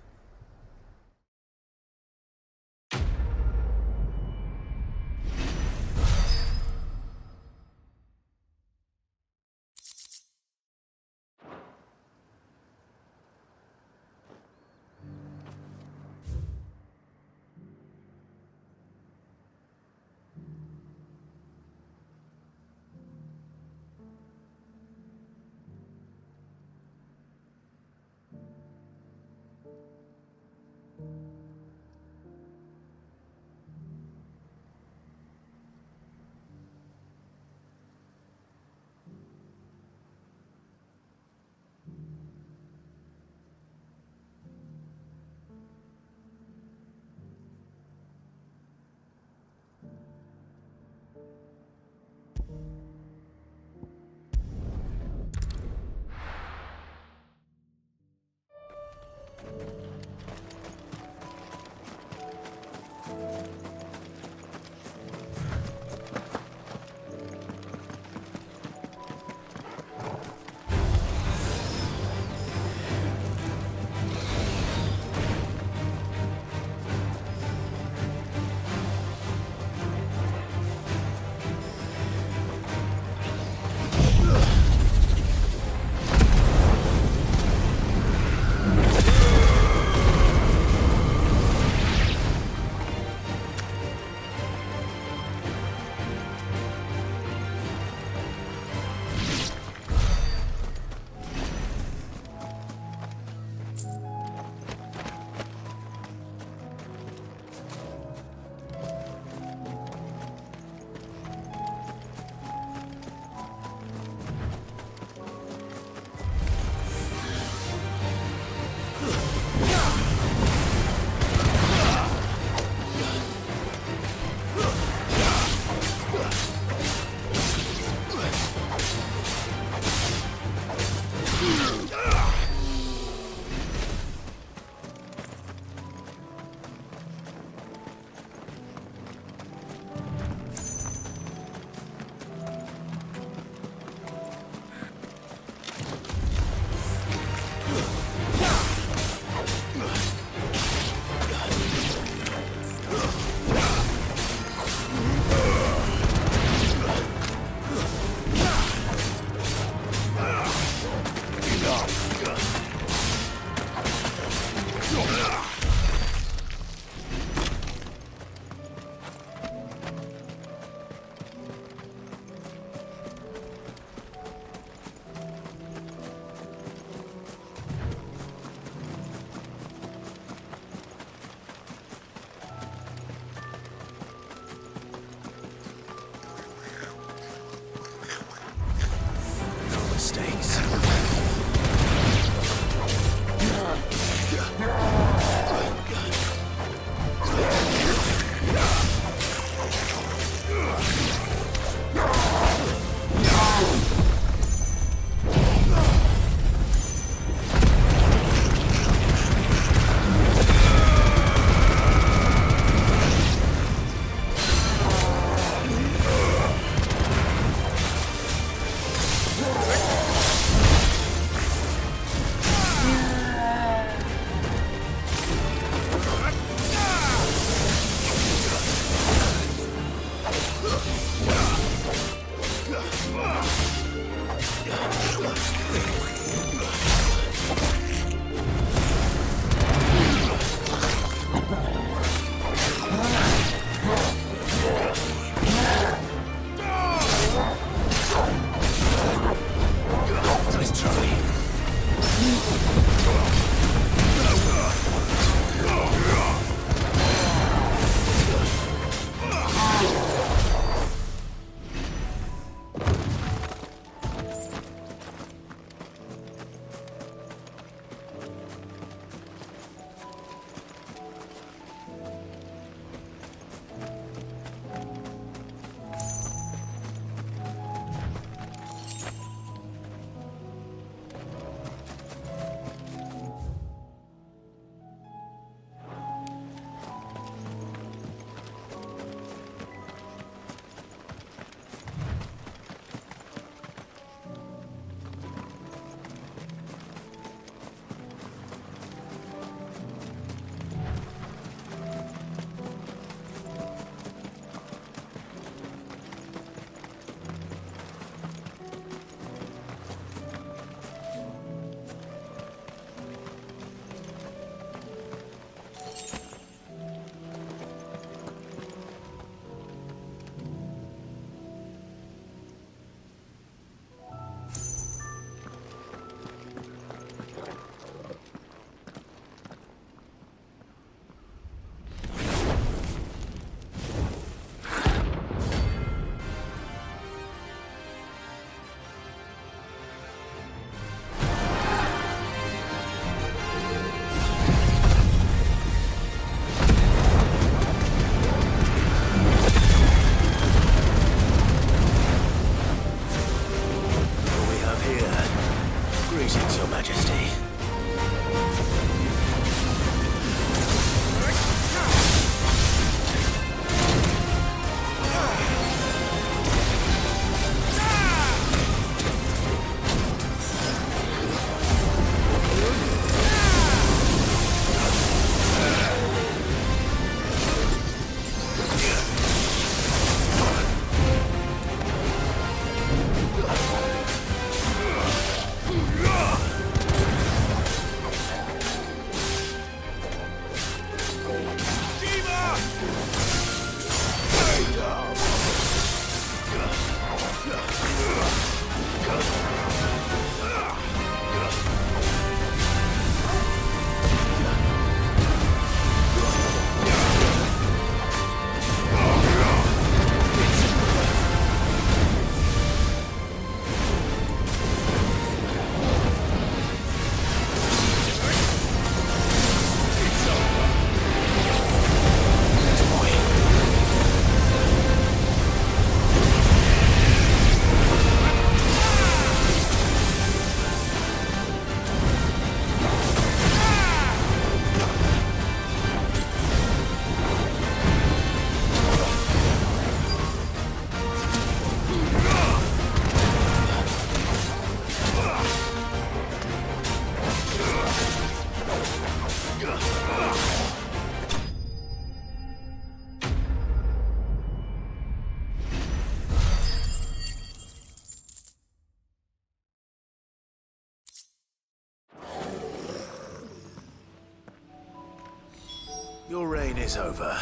is over.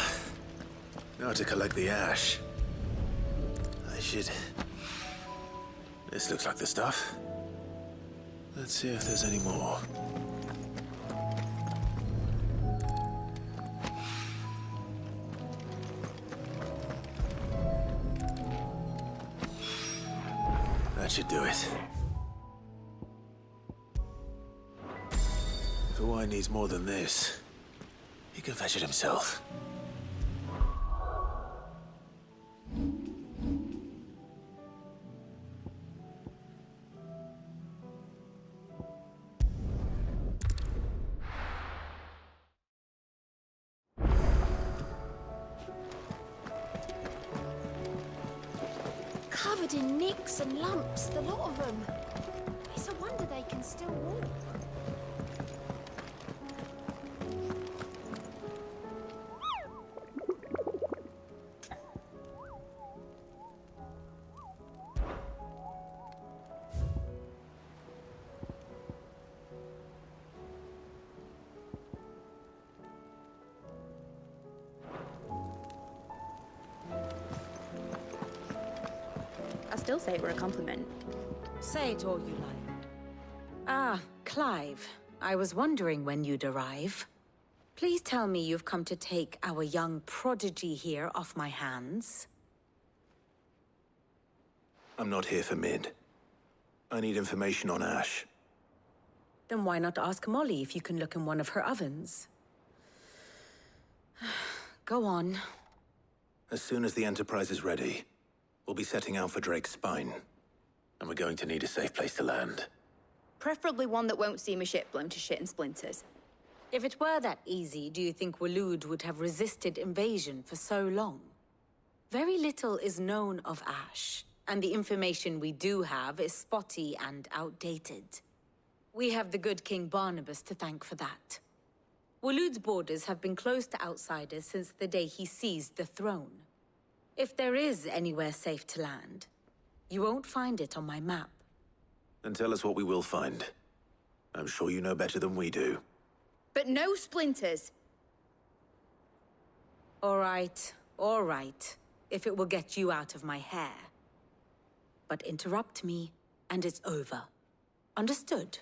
Now to collect the ash. I should... This looks like the stuff. Let's see if there's any more. That should do it. If the wine needs more than this, he can fetch it himself. Covered in nicks and lumps, the lot of them. It's a wonder they can still walk. I still say it were a compliment. Say it all you like. Ah, Clive. I was wondering when you'd arrive. Please tell me you've come to take our young prodigy here off my hands. I'm not here for Mid. I need information on Ash. Then why not ask Molly if you can look in one of her ovens? Go on. As soon as the Enterprise is ready, we'll be setting out for Drake's Spine. And we're going to need a safe place to land. Preferably one that won't see my ship blown to shit and splinters. If it were that easy, do you think Waloed would have resisted invasion for so long? Very little is known of Ash, and the information we do have is spotty and outdated. We have the good King Barnabas to thank for that. Waloed's borders have been closed to outsiders since the day he seized the throne. If there is anywhere safe to land, you won't find it on my map. Then tell us what we will find. I'm sure you know better than we do. But no splinters. All right, if it will get you out of my hair. But interrupt me, and it's over. Understood?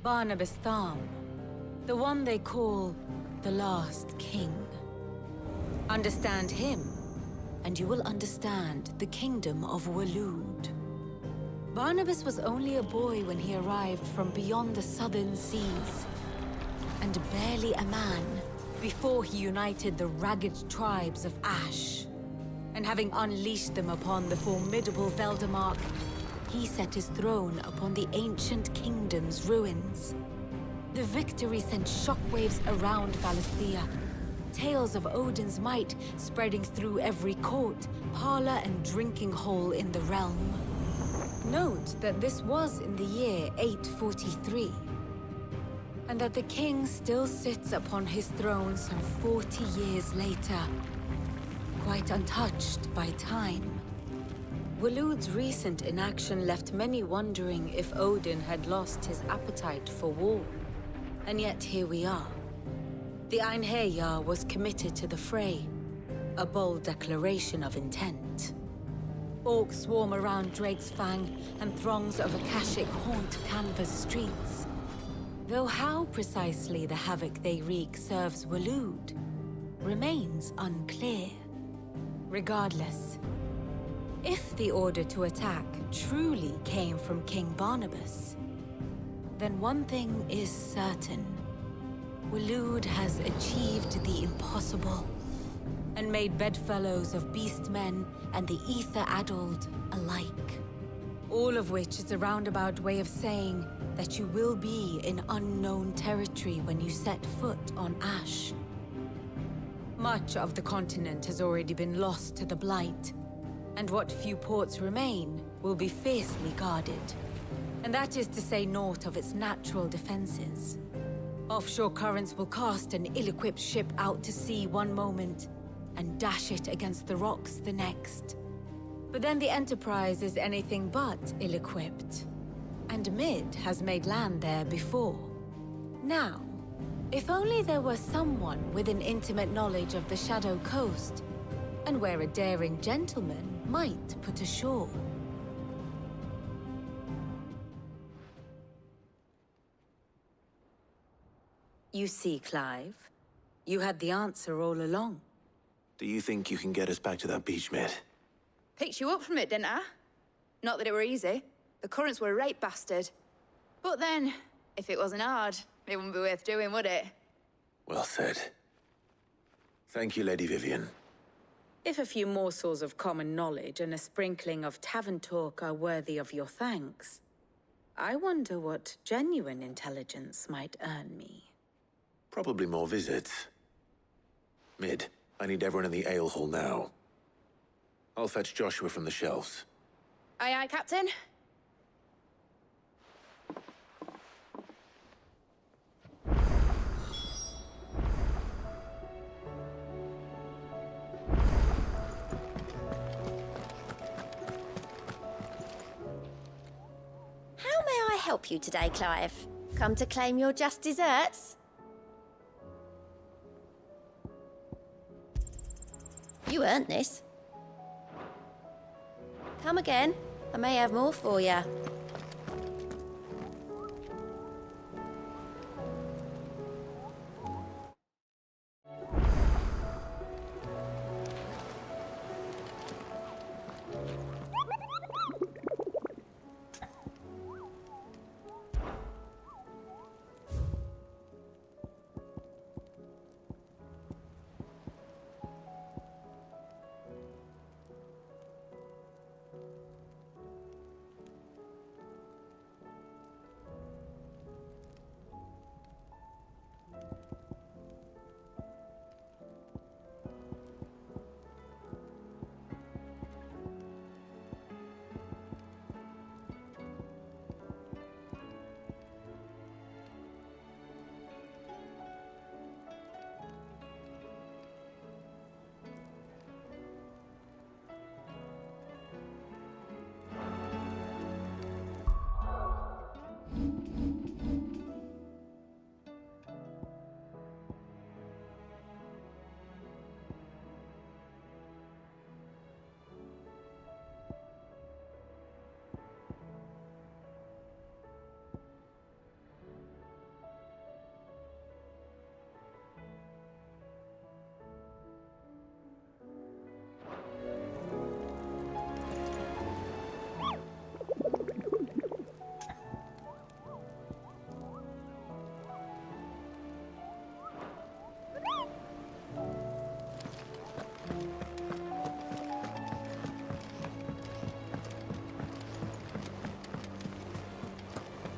Barnabas Tham, the one they call the Last King. Understand him, and you will understand the kingdom of Waloed. Barnabas was only a boy when he arrived from beyond the southern seas, and barely a man before he united the ragged tribes of Ash. And having unleashed them upon the formidable Veldamark, he set his throne upon the ancient kingdom's ruins. The victory sent shockwaves around Valisthea, tales of Odin's might spreading through every court, parlor, and drinking hole in the realm. Note that this was in the year 843, and that the king still sits upon his throne some 40 years later, quite untouched by time. Waloed's recent inaction left many wondering if Odin had lost his appetite for war. And yet here we are. The Einherjar was committed to the fray, a bold declaration of intent. Orcs swarm around Drake's Fang, and throngs of Akashic haunt Canva's streets. Though how precisely the havoc they wreak serves Waloed remains unclear. Regardless, if the order to attack truly came from King Barnabas, then one thing is certain. Waloed has achieved the impossible, and made bedfellows of beastmen and the ether-addled alike. All of which is a roundabout way of saying that you will be in unknown territory when you set foot on Ash. Much of the continent has already been lost to the Blight, and what few ports remain will be fiercely guarded. And that is to say naught of its natural defenses. Offshore currents will cast an ill-equipped ship out to sea one moment, and dash it against the rocks the next. But then the Enterprise is anything but ill-equipped. And Mid has made land there before. Now, if only there were someone with an intimate knowledge of the Shadow Coast, and where a daring gentleman might put ashore. You see, Clive, you had the answer all along. Do you think you can get us back to that beach, Mid? Picked you up from it, didn't I? Not that it were easy. The currents were a right bastard. But then, if it wasn't hard, it wouldn't be worth doing, would it? Well said. Thank you, Lady Vivian. If a few morsels of common knowledge and a sprinkling of tavern talk are worthy of your thanks, I wonder what genuine intelligence might earn me. Probably more visits. Mid, I need everyone in the ale hall now. I'll fetch Joshua from the shelves. Aye, aye, Captain. How may I help you today, Clive? Come to claim your just desserts? You earned this. Come again. I may have more for you.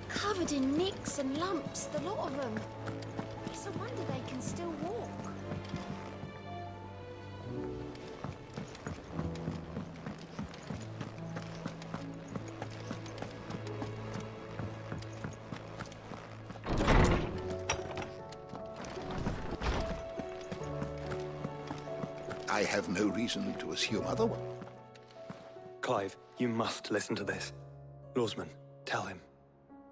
Covered in nicks and lumps, the lot of them. It's a wonder they can still walk. I have no reason to assume otherwise. Clive, you must listen to this. Lawsman, tell him.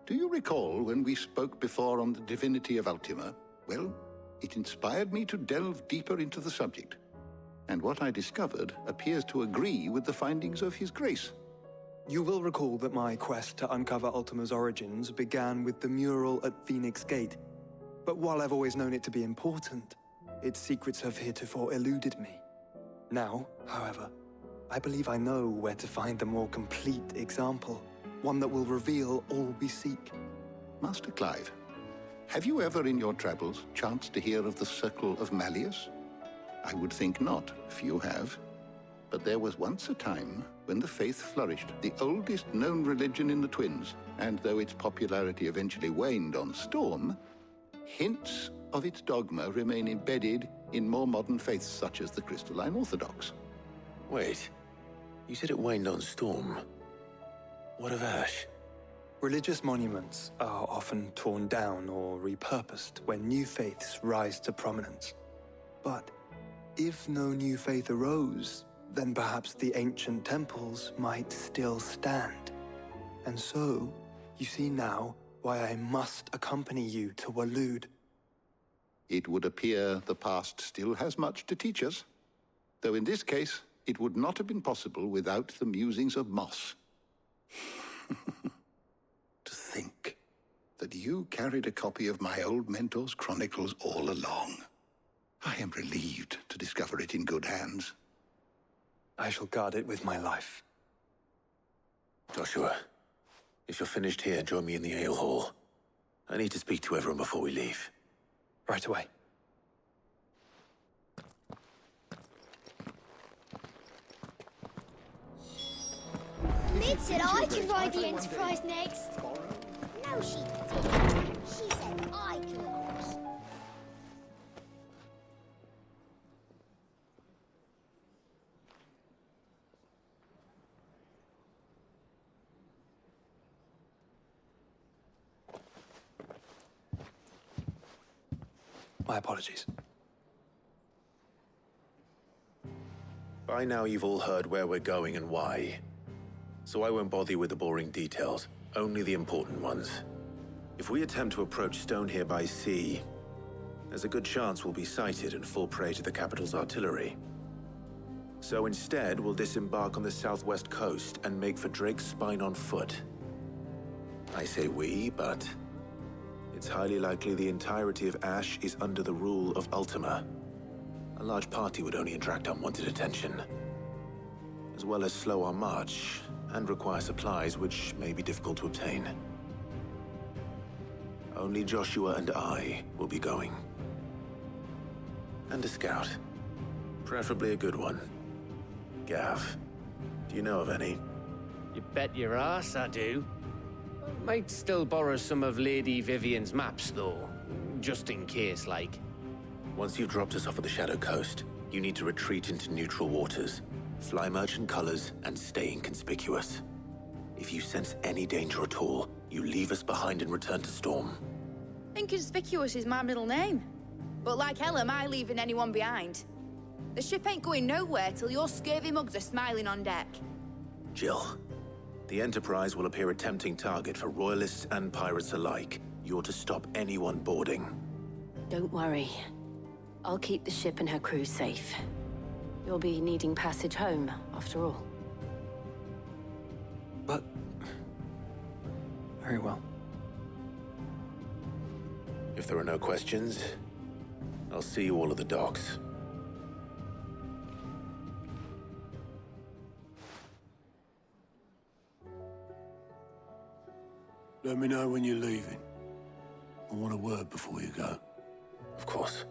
Do you recall when we spoke before on the divinity of Ultima? Well, it inspired me to delve deeper into the subject. And what I discovered appears to agree with the findings of His Grace. You will recall that my quest to uncover Ultima's origins began with the mural at Phoenix Gate. But while I've always known it to be important, its secrets have heretofore eluded me. Now, however, I believe I know where to find the more complete example. One that will reveal all we seek. Master Clive, have you ever in your travels chanced to hear of the Circle of Malleus? I would think not, if you have. But there was once a time when the faith flourished, the oldest known religion in the Twins, and though its popularity eventually waned on Storm, hints of its dogma remain embedded in more modern faiths such as the Crystalline Orthodox. Wait, you said it waned on Storm. What of Ash? Religious monuments are often torn down or repurposed when new faiths rise to prominence. But if no new faith arose, then perhaps the ancient temples might still stand. And so, you see now why I must accompany you to Waloed. It would appear the past still has much to teach us, though in this case, it would not have been possible without the musings of Moss. To think that you carried a copy of my old mentor's chronicles all along. I am relieved to discover it in good hands. I shall guard it with my life. Joshua, if you're finished here, join me in the ale hall. I need to speak to everyone before we leave. Right away. Lyd said I could ride the Enterprise next. No, she didn't. She said I could, of course. My apologies. By now you've all heard where we're going and why. So I won't bother you with the boring details, only the important ones. If we attempt to approach Stone here by sea, there's a good chance we'll be sighted and fall prey to the capital's artillery. So instead, we'll disembark on the southwest coast and make for Drake's Spine on foot. I say we, but it's highly likely the entirety of Ash is under the rule of Ultima. A large party would only attract unwanted attention, as well as slow our march and require supplies which may be difficult to obtain. Only Joshua and I will be going. And a scout. Preferably a good one. Gav, do you know of any? You bet your ass I do. Might still borrow some of Lady Vivian's maps, though. Just in case, like. Once you've dropped us off at the Shadow Coast, you need to retreat into neutral waters, fly merchant colors, and stay inconspicuous. If you sense any danger at all, you leave us behind and return to Storm. Inconspicuous is my middle name. But like hell am I leaving anyone behind. The ship ain't going nowhere till your scurvy mugs are smiling on deck. Jill, the Enterprise will appear a tempting target for royalists and pirates alike. You're to stop anyone boarding. Don't worry. I'll keep the ship and her crew safe. You'll be needing passage home, after all. But... very well. If there are no questions, I'll see you all at the docks. Let me know when you're leaving. I want a word before you go. Of course.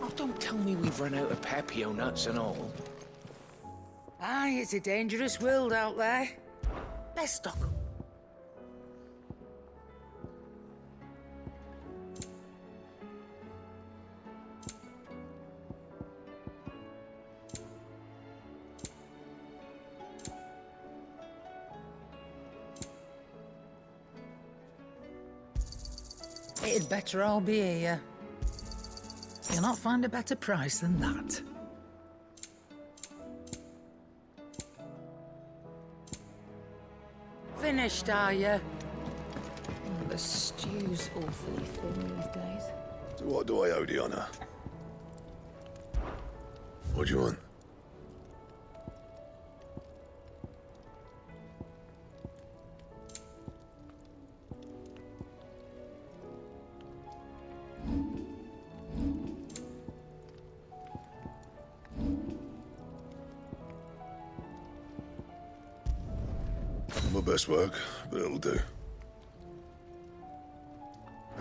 Oh, don't tell me we've run out of Papio nuts and all. Aye, it's a dangerous world out there. Let's stop. It'd better all be here. You'll not find a better price than that. Finished, are you? The stew's awfully thin these days. So what do I owe the honor? What do you want? My best work, but it'll do.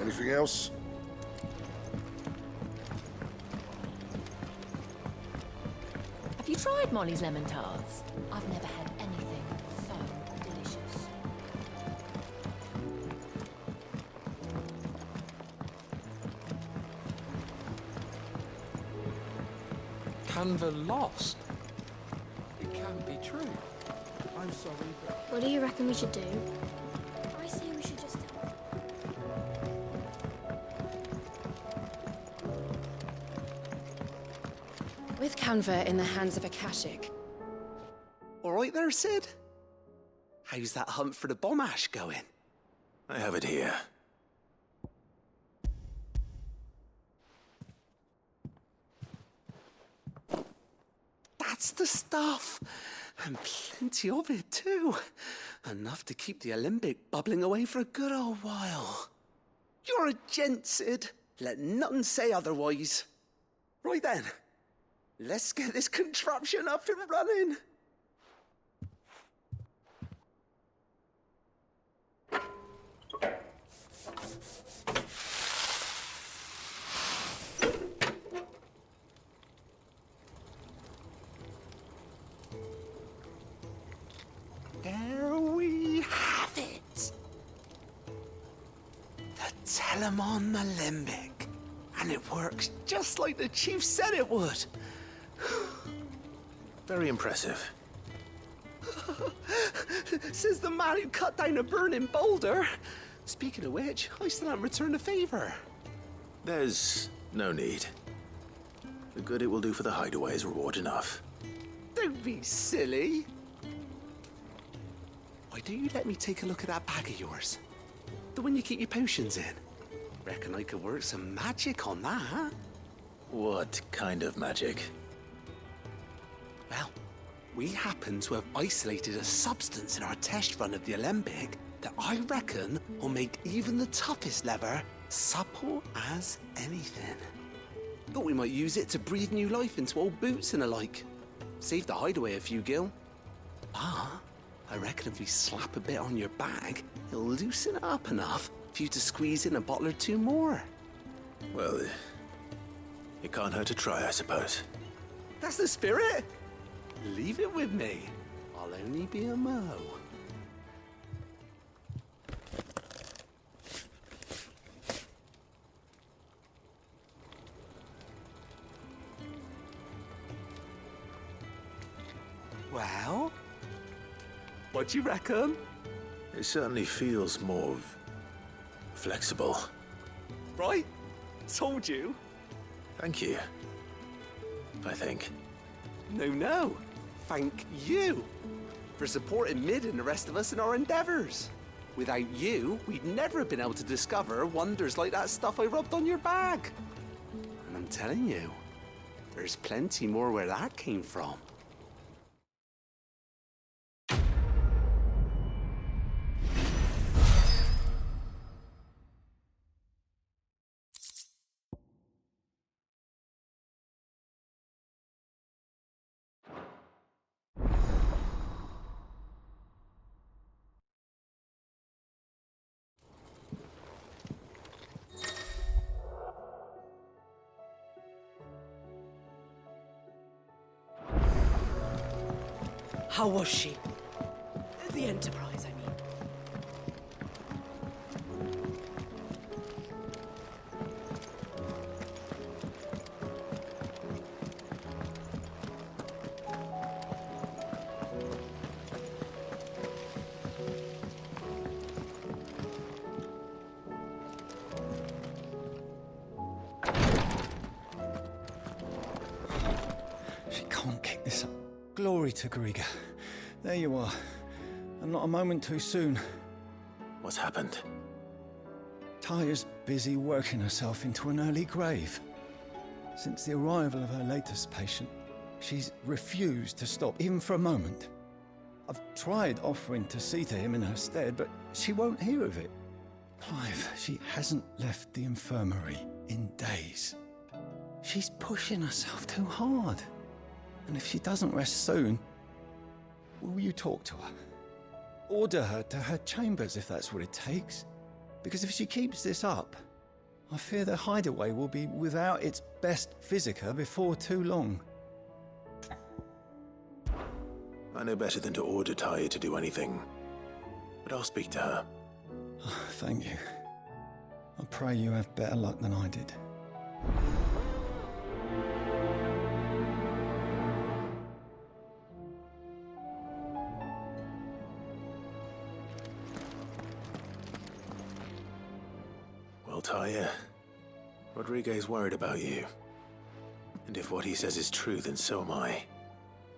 Anything else? Have you tried Molly's lemon tarts? I've never had anything so delicious. Canva lost. It can't be true. I'm sorry, but... What do you reckon we should do? I say we should just... With Canva in the hands of Akashic. All right there, Sid? How's that hunt for the bomb ash going? I have it here. That's the stuff. And plenty of it, too. Enough to keep the Alembic bubbling away for a good old while. You're a gent, Sid. Let nothing say otherwise. Right then. Let's get this contraption up and running. There we have it. The Telemon Alembic. And it works just like the chief said it would. Very impressive. Says the man who cut down a burning boulder. Speaking of which, I still haven't returned the favor. There's no need. The good it will do for the hideaway is reward enough. Don't be silly. Why don't you let me take a look at that bag of yours? The one you keep your potions in. Reckon I could work some magic on that, huh? What kind of magic? Well, we happen to have isolated a substance in our test run of the Alembic that I reckon will make even the toughest lever supple as anything. Thought we might use it to breathe new life into old boots and the like. Save the hideaway a few gil. Ah, I reckon if we slap a bit on your bag, it'll loosen it up enough for you to squeeze in a bottle or two more. Well, it can't hurt to try, I suppose. That's the spirit. Leave it with me. I'll only be a mo. Well, what do you reckon? It certainly feels more flexible. Right? Told you. Thank you. I think. No. Thank you for supporting Mid and the rest of us in our endeavors. Without you, we'd never have been able to discover wonders like that stuff I rubbed on your bag. And I'm telling you, there's plenty more where that came from. How was she? The Enterprise, I mean. She can't kick this up. Glory to Griga. There you are. And not a moment too soon. What's happened? Taya's busy working herself into an early grave. Since the arrival of her latest patient, she's refused to stop, even for a moment. I've tried offering to see to him in her stead, but she won't hear of it. Clive, she hasn't left the infirmary in days. She's pushing herself too hard. And if she doesn't rest soon, will you talk to her? Order her to her chambers if that's what it takes. Because if she keeps this up, I fear the hideaway will be without its best physica before too long. I know better than to order Taya to do anything. But I'll speak to her. Thank you. I pray you have better luck than I did. Talia. Rodriguez worried about you. And if what he says is true, then so am I.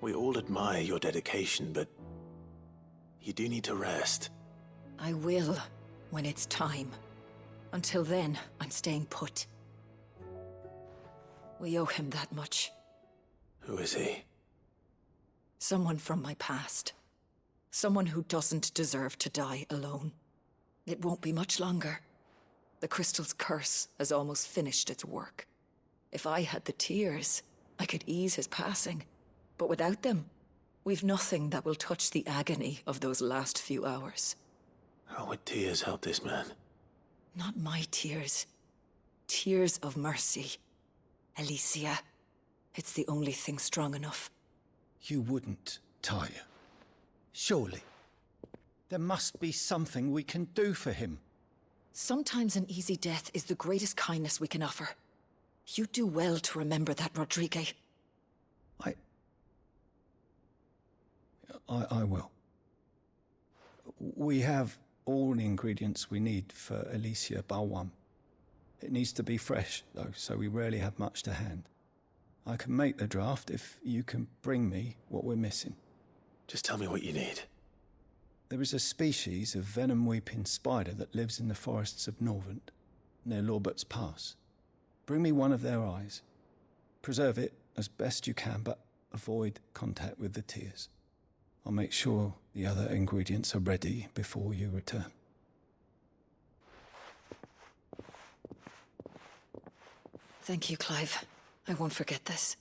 We all admire your dedication, but you do need to rest. I will, when it's time. Until then, I'm staying put. We owe him that much. Who is he? Someone from my past. Someone who doesn't deserve to die alone. It won't be much longer. The crystal's curse has almost finished its work. If I had the tears, I could ease his passing. But without them, we've nothing that will touch the agony of those last few hours. How would tears help this man? Not my tears. Tears of mercy. Alicia. It's the only thing strong enough. You wouldn't, Talia. Surely. There must be something we can do for him. Sometimes an easy death is the greatest kindness we can offer. You do well to remember that, Rodrigue. I will. We have all the ingredients we need for Alicia Balwam. It needs to be fresh, though, so we rarely have much to hand. I can make the draft if you can bring me what we're missing. Just tell me what you need. There is a species of venom-weeping spider that lives in the forests of Norvent, near Lorbert's Pass. Bring me one of their eyes. Preserve it as best you can, but avoid contact with the tears. I'll make sure the other ingredients are ready before you return. Thank you, Clive. I won't forget this.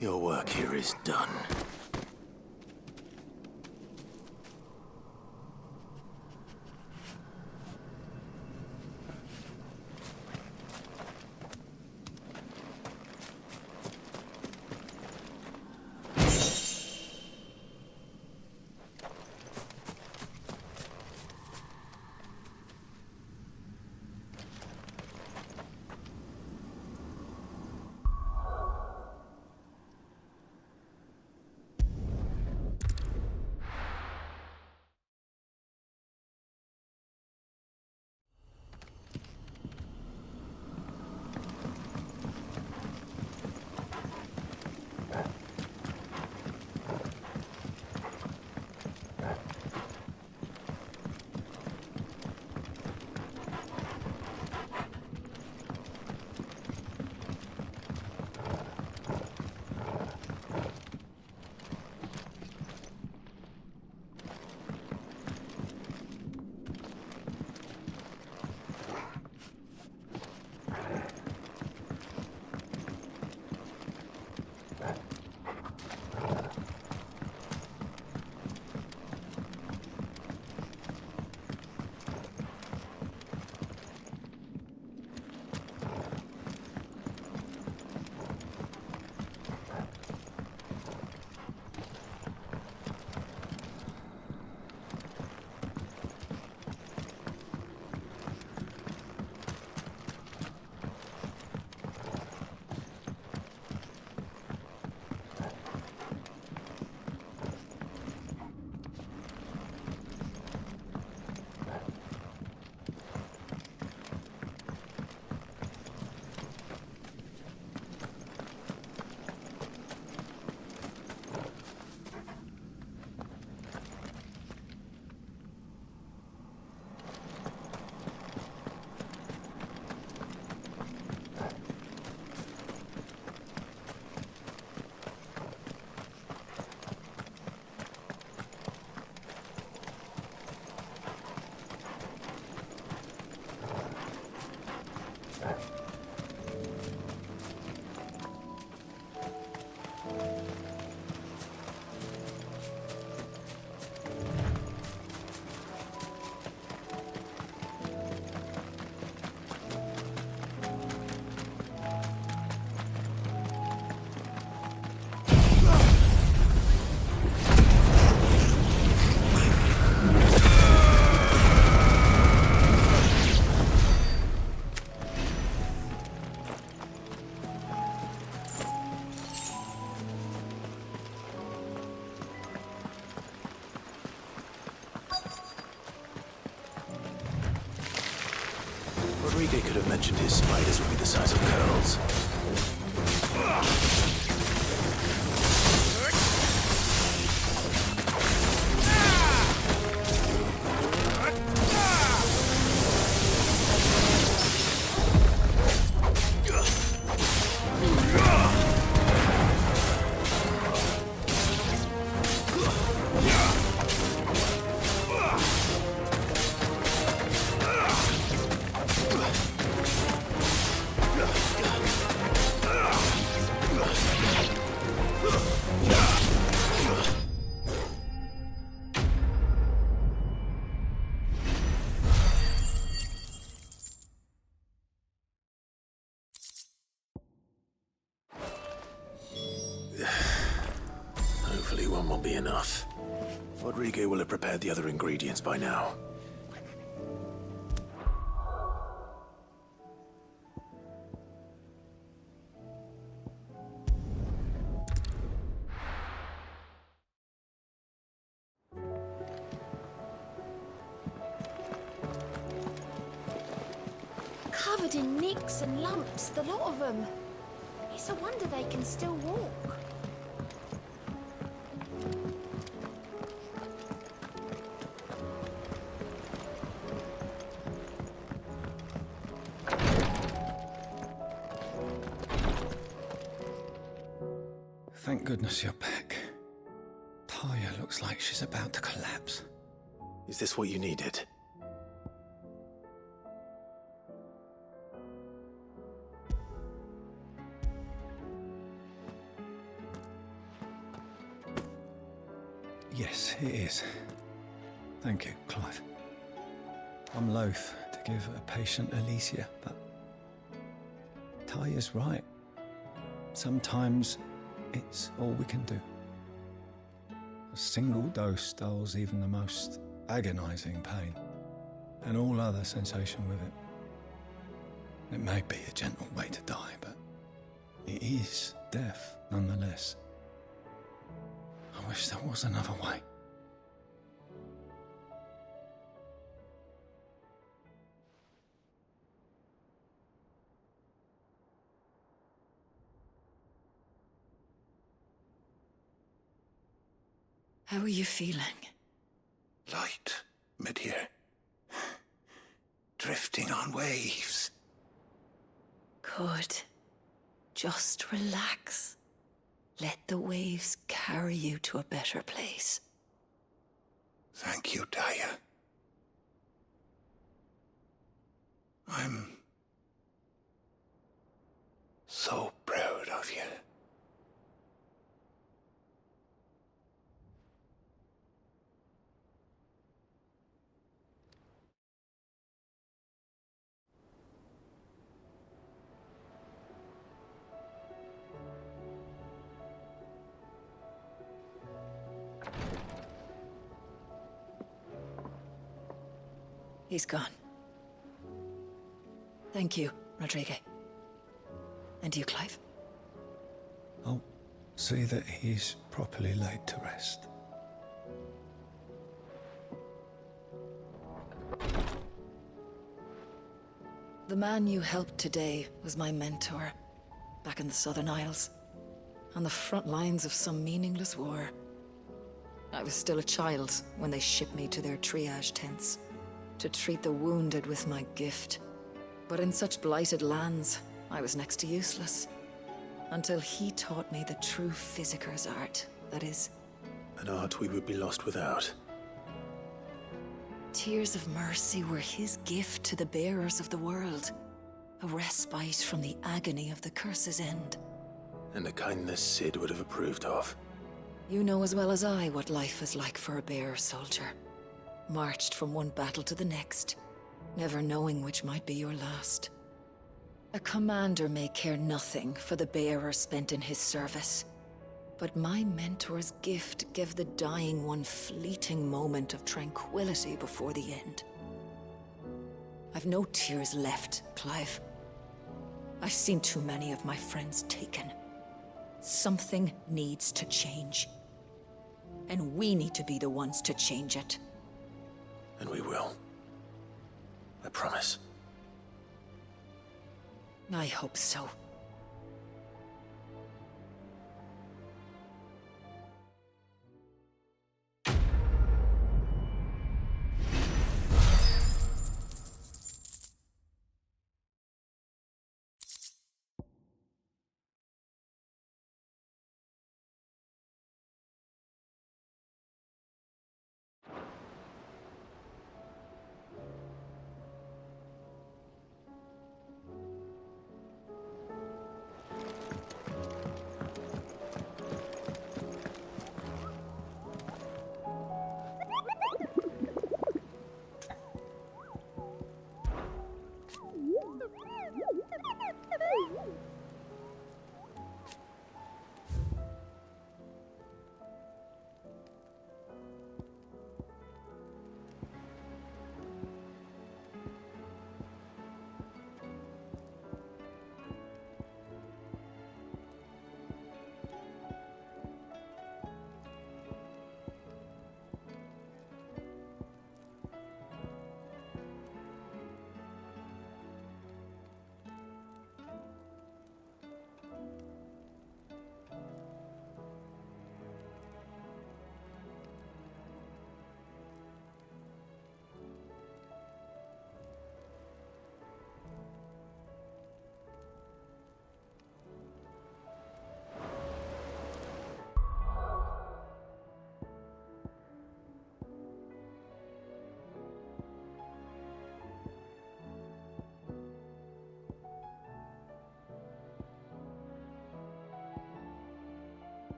Your work here is done. Rodriguez could have mentioned his spiders would be the size of curls. Hopefully one will be enough. Rodriguez will have prepared the other ingredients by now. Covered in nicks and lumps, the lot of them. It's a wonder they can still walk. Thank goodness you're back. Taya looks like she's about to collapse. Is this what you needed? Yes, it is. Thank you, Clive. I'm loath to give a patient Alicia, but Taya's right. Sometimes it's all we can do. A single dose dulls even the most agonizing pain, and all other sensation with it. It may be a gentle way to die, but it is death nonetheless. I wish there was another way. How are you feeling? Light, mid-here. Drifting on waves. Good. Just relax. Let the waves carry you to a better place. Thank you, Taya. I'm so proud of you. He's gone. Thank you, Rodrigo. And you, Clive? I'll see that he's properly laid to rest. The man you helped today was my mentor, back in the Southern Isles, on the front lines of some meaningless war. I was still a child when they shipped me to their triage tents, to treat the wounded with my gift. But in such blighted lands, I was next to useless. Until he taught me the true physicker's art, that is. An art we would be lost without. Tears of mercy were his gift to the bearers of the world. A respite from the agony of the curse's end. And a kindness Sid would have approved of. You know as well as I what life is like for a bearer soldier. Marched from one battle to the next, never knowing which might be your last. A commander may care nothing for the bearer spent in his service, but my mentor's gift gave the dying one fleeting moment of tranquility before the end. I've no tears left, Clive. I've seen too many of my friends taken. Something needs to change. And we need to be the ones to change it. And we will. I promise. I hope so.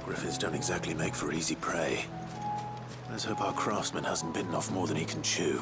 Griffiths don't exactly make for easy prey. Let's hope our craftsman hasn't bitten off more than he can chew.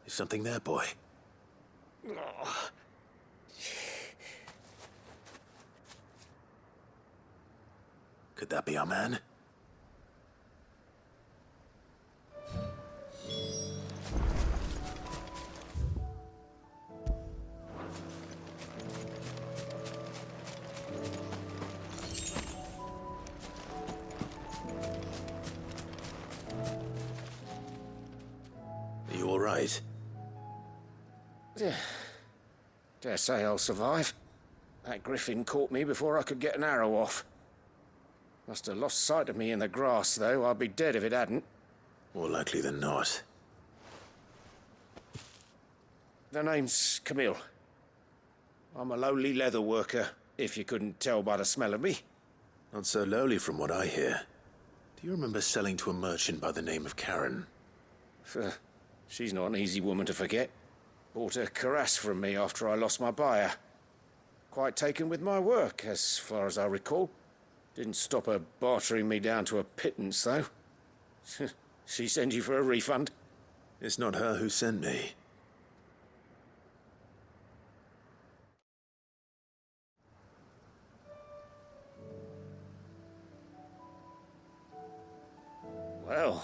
Is something there, boy? Could that be our man? Are you all right? Dare say I'll survive. That griffin caught me before I could get an arrow off. Must have lost sight of me in the grass, though. I'd be dead if it hadn't. More likely than not. The name's Camille. I'm a lowly leather worker, if you couldn't tell by the smell of me. Not so lowly from what I hear. Do you remember selling to a merchant by the name of Karen? She's not an easy woman to forget. Bought a cuirass from me after I lost my buyer. Quite taken with my work, as far as I recall. Didn't stop her bartering me down to a pittance, though. She sent you for a refund? It's not her who sent me. Well,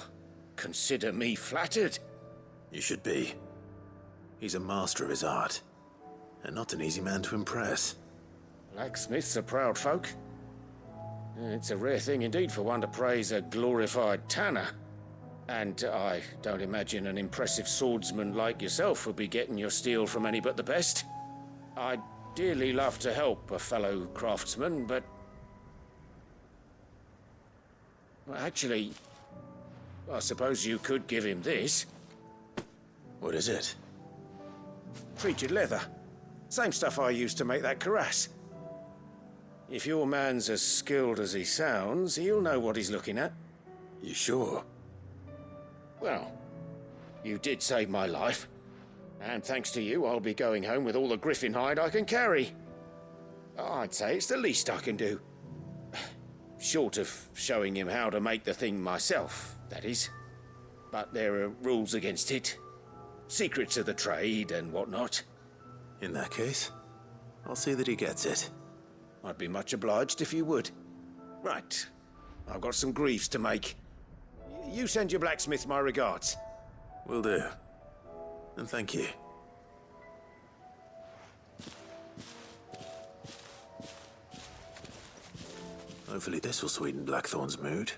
consider me flattered. You should be. He's a master of his art, and not an easy man to impress. Blacksmiths are proud folk. It's a rare thing indeed for one to praise a glorified tanner. And I don't imagine an impressive swordsman like yourself would be getting your steel from any but the best. I'd dearly love to help a fellow craftsman, but... well, actually, I suppose you could give him this. What is it? Treated leather. Same stuff I used to make that cuirass. If your man's as skilled as he sounds, he'll know what he's looking at. You sure? Well, you did save my life. And thanks to you, I'll be going home with all the griffin hide I can carry. I'd say it's the least I can do. Short of showing him how to make the thing myself, that is. But there are rules against it. Secrets of the trade and whatnot. In that case, I'll see that he gets it. I'd be much obliged if you would. Right. I've got some greaves to make. You send your blacksmith my regards. Will do. And thank you. Hopefully this will sweeten Blackthorn's mood.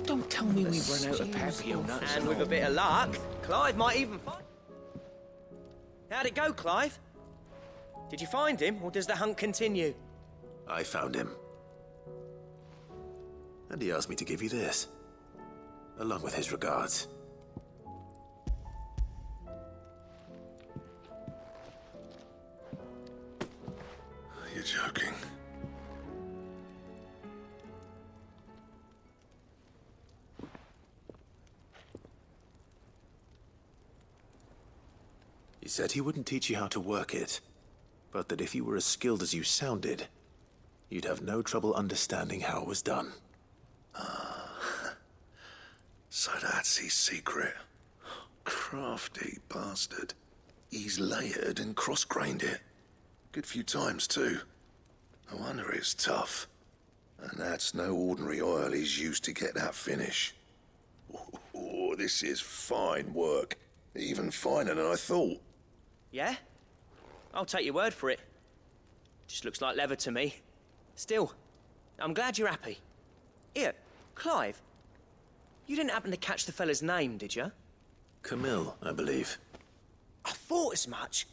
Don't tell me we've run out of papio nuts. And with a bit of luck, Clive might even find... How'd it go, Clive? Did you find him, or does the hunt continue? I found him. And he asked me to give you this, along with his regards. You're joking. He said he wouldn't teach you how to work it, but that if you were as skilled as you sounded, you'd have no trouble understanding how it was done. So that's his secret. Crafty bastard. He's layered and cross-grained it. Good few times, too. No wonder it's tough. And that's no ordinary oil he's used to get that finish. Oh, this is fine work. Even finer than I thought. Yeah? I'll take your word for it. Just looks like leather to me. Still, I'm glad you're happy. Here, Clive. You didn't happen to catch the fella's name, did you? Camille, I believe. I thought as much.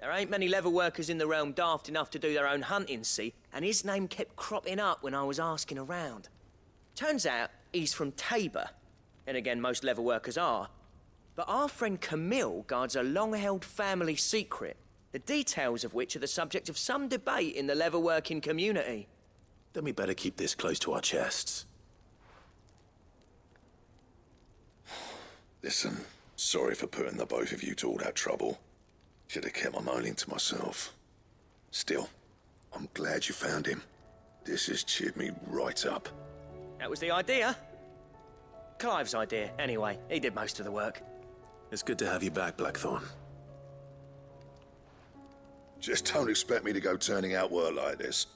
There ain't many leather workers in the realm daft enough to do their own hunting, see? And his name kept cropping up when I was asking around. Turns out he's from Tabor. And again, most leather workers are. But our friend Camille guards a long-held family secret, the details of which are the subject of some debate in the leather-working community. Then we better keep this close to our chests. Listen, sorry for putting the both of you to all that trouble. Should have kept my moaning to myself. Still, I'm glad you found him. This has cheered me right up. That was the idea. Clive's idea, anyway. He did most of the work. It's good to have you back, Blackthorn. Just don't expect me to go turning out work like this.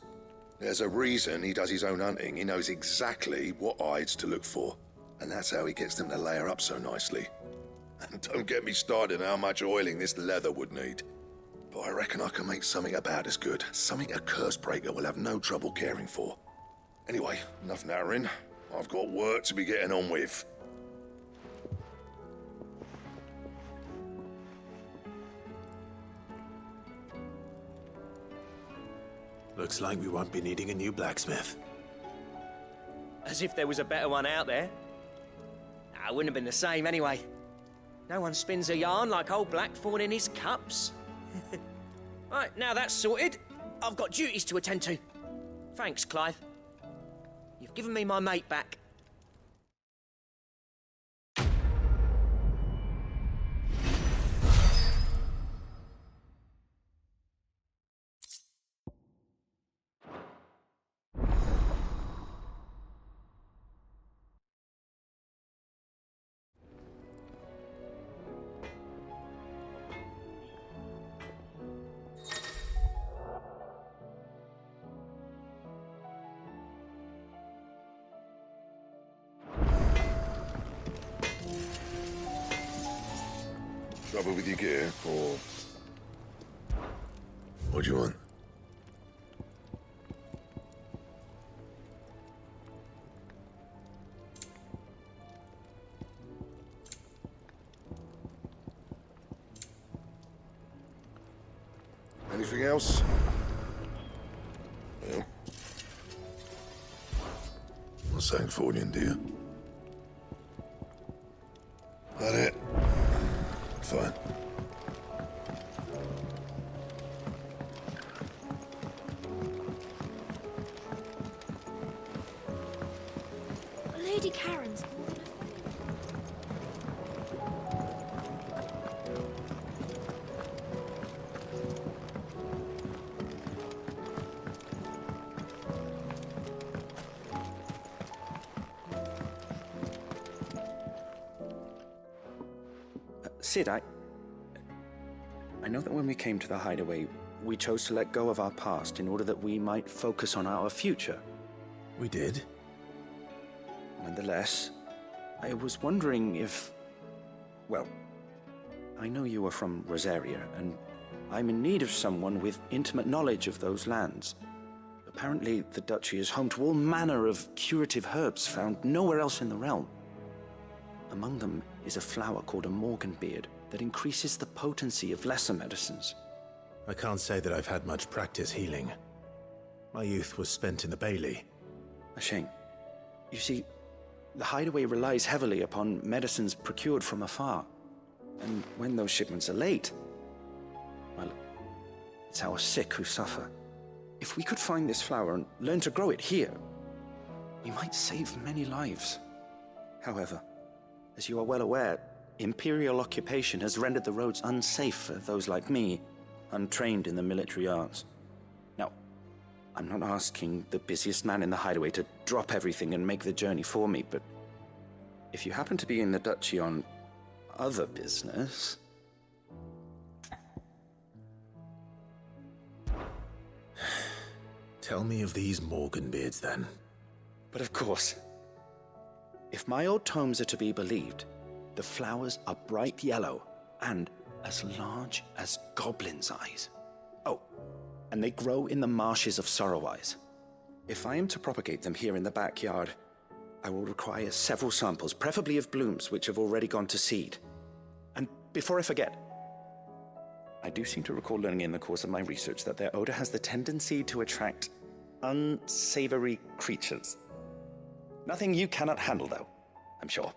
There's a reason he does his own hunting. He knows exactly what hides to look for. And that's how he gets them to layer up so nicely. And don't get me started on how much oiling this leather would need. But I reckon I can make something about as good. Something a curse breaker will have no trouble caring for. Anyway, enough narrowing. I've got work to be getting on with. Looks like we won't be needing a new blacksmith. As if there was a better one out there. It wouldn't have been the same anyway. No one spins a yarn like old Blackthorn in his cups. Right, now that's sorted, I've got duties to attend to. Thanks, Clive. You've given me my mate back. Trouble with your gear, or... What do you want? Anything else? Well, not saying Fordian, do you? That it? Fine. Lady Karen's. Sid, I know that when we came to the hideaway, we chose to let go of our past in order that we might focus on our future. We did. Nonetheless, I was wondering if... Well, I know you are from Rosaria, and I'm in need of someone with intimate knowledge of those lands. Apparently, the Duchy is home to all manner of curative herbs found nowhere else in the realm. Among them is a flower called a Morganbeard that increases the potency of lesser medicines. I can't say that I've had much practice healing. My youth was spent in the Bailey. A shame. You see, the hideaway relies heavily upon medicines procured from afar. And when those shipments are late, well, it's our sick who suffer. If we could find this flower and learn to grow it here, we might save many lives. However, as you are well aware, Imperial occupation has rendered the roads unsafe for those like me, untrained in the military arts. Now, I'm not asking the busiest man in the hideaway to drop everything and make the journey for me, but if you happen to be in the Duchy on other business... Tell me of these Morganbeards, then. But of course. If my old tomes are to be believed, the flowers are bright yellow and as large as goblins' eyes. Oh, and they grow in the marshes of Sorrowise. If I am to propagate them here in the backyard, I will require several samples, preferably of blooms which have already gone to seed. And before I forget, I do seem to recall learning in the course of my research that their odor has the tendency to attract unsavory creatures. Nothing you cannot handle, though, I'm sure.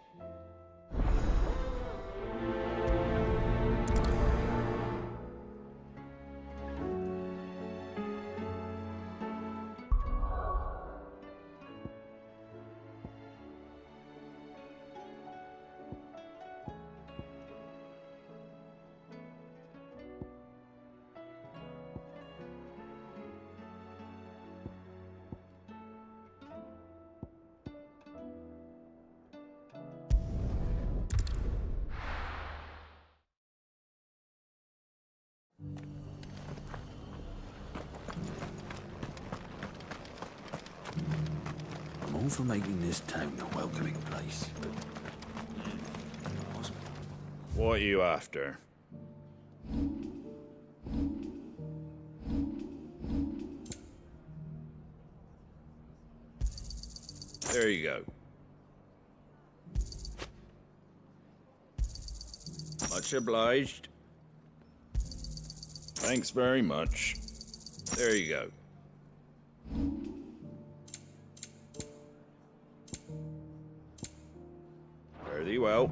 I'm all for making this town a welcoming place, but... What are you after? There you go. Much obliged. Thanks very much. There you go. Fare thee well.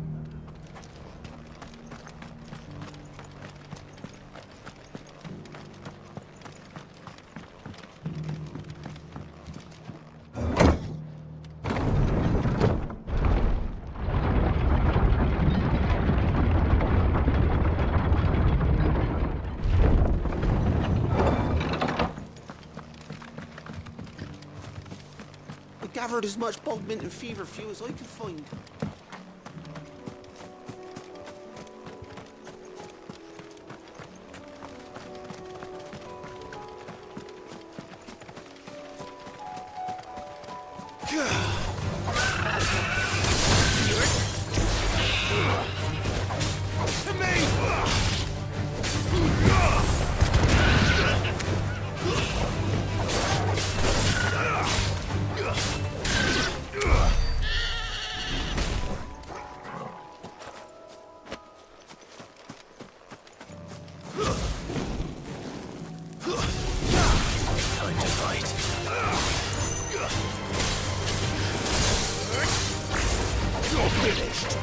Gathered as much bog mint and feverfew as I could find. To me! finished.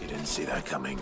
Didn't see that coming.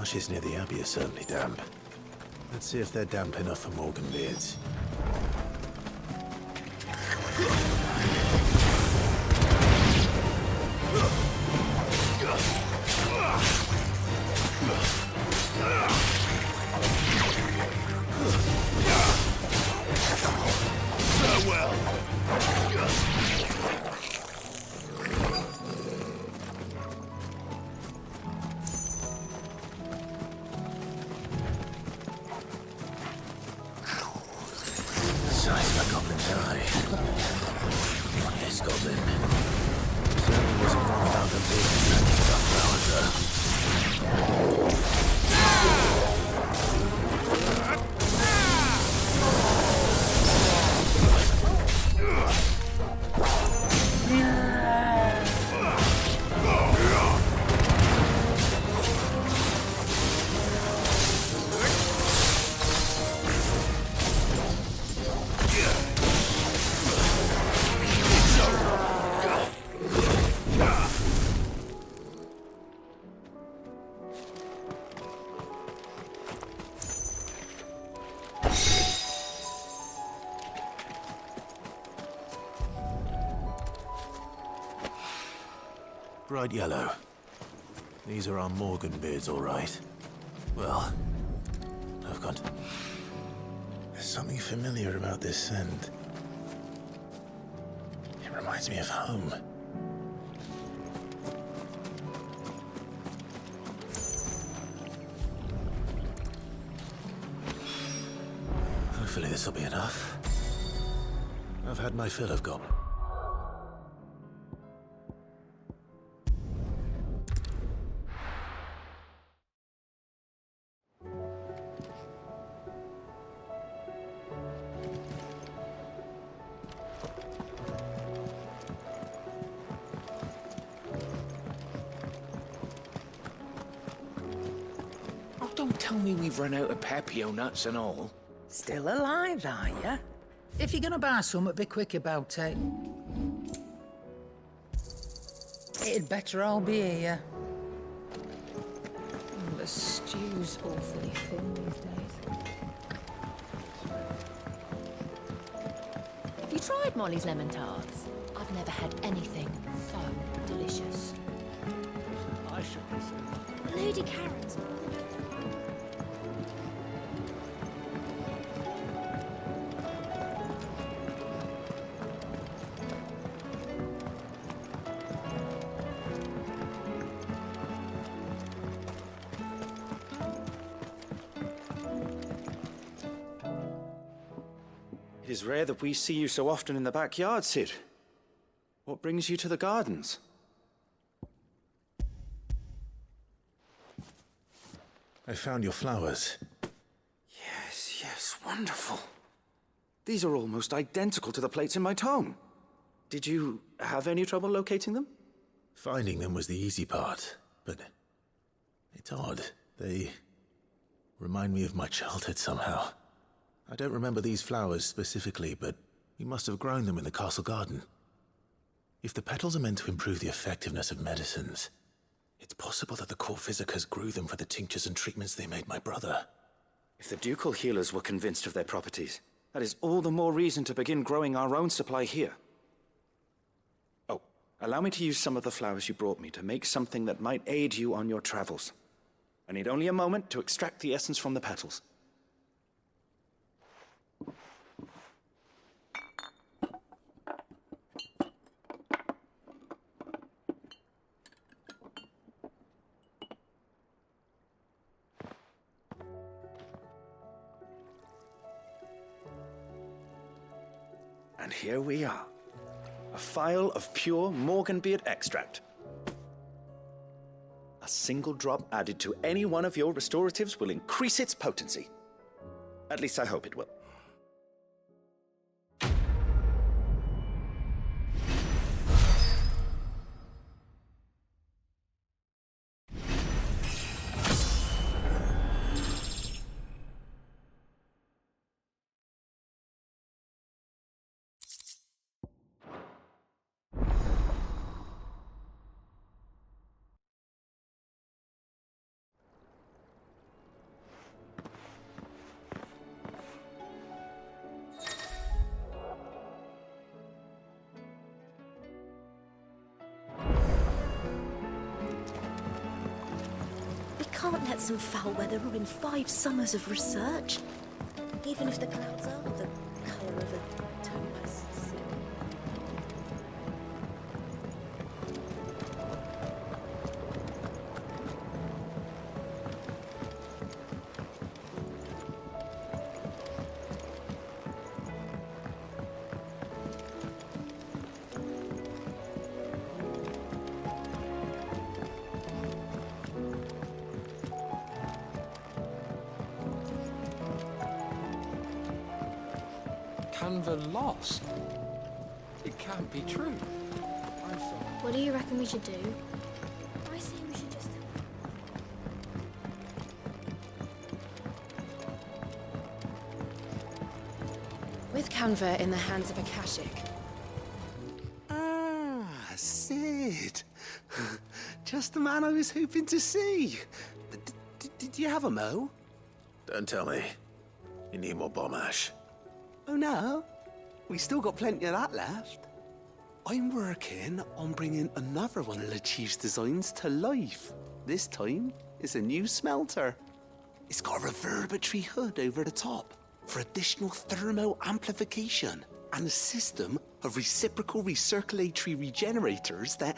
Marshes near the Abbey are certainly damp. Let's see if they're damp enough for Morgan beards. Bright yellow. These are our Morgan beards, all right. Well, I've got... There's something familiar about this scent. It reminds me of home. Hopefully this will be enough. I've had my fill of goblin. Oh, don't tell me we've run out of Papio nuts and all. Still alive, are ya? If you're gonna buy some, be quick about it. It'd better all be here. The stew's awfully thin these days. Have you tried Molly's lemon tarts? I've never had anything so delicious. I should listen. Lady Karen's. It is rare that we see you so often in the backyard, Sid. What brings you to the gardens? I found your flowers. Yes, wonderful. These are almost identical to the plates in my tome. Did you have any trouble locating them? Finding them was the easy part, but it's odd. They remind me of my childhood somehow. I don't remember these flowers specifically, but we must have grown them in the castle garden. If the petals are meant to improve the effectiveness of medicines, it's possible that the court physicers grew them for the tinctures and treatments they made my brother. If the ducal healers were convinced of their properties, that is all the more reason to begin growing our own supply here. Oh, allow me to use some of the flowers you brought me to make something that might aid you on your travels. I need only a moment to extract the essence from the petals. And here we are. A phial of pure Morganbeard extract. A single drop added to any one of your restoratives will increase its potency. At least I hope it will. Can't let some foul weather ruin 5 summers of research. Even if the clouds are the colour of a tempest. Canva lost. It can't be true. What do you reckon we should do? I say we should just... With Canva in the hands of Akashic. Ah, Sid. Just the man I was hoping to see. Did you have a mo? Don't tell me. You need more bomb ash. Oh no, we still got plenty of that left. I'm working on bringing another one of the Chief's designs to life. This time, it's a new smelter. It's got a reverberatory hood over the top for additional thermo amplification and a system of reciprocal recirculatory regenerators that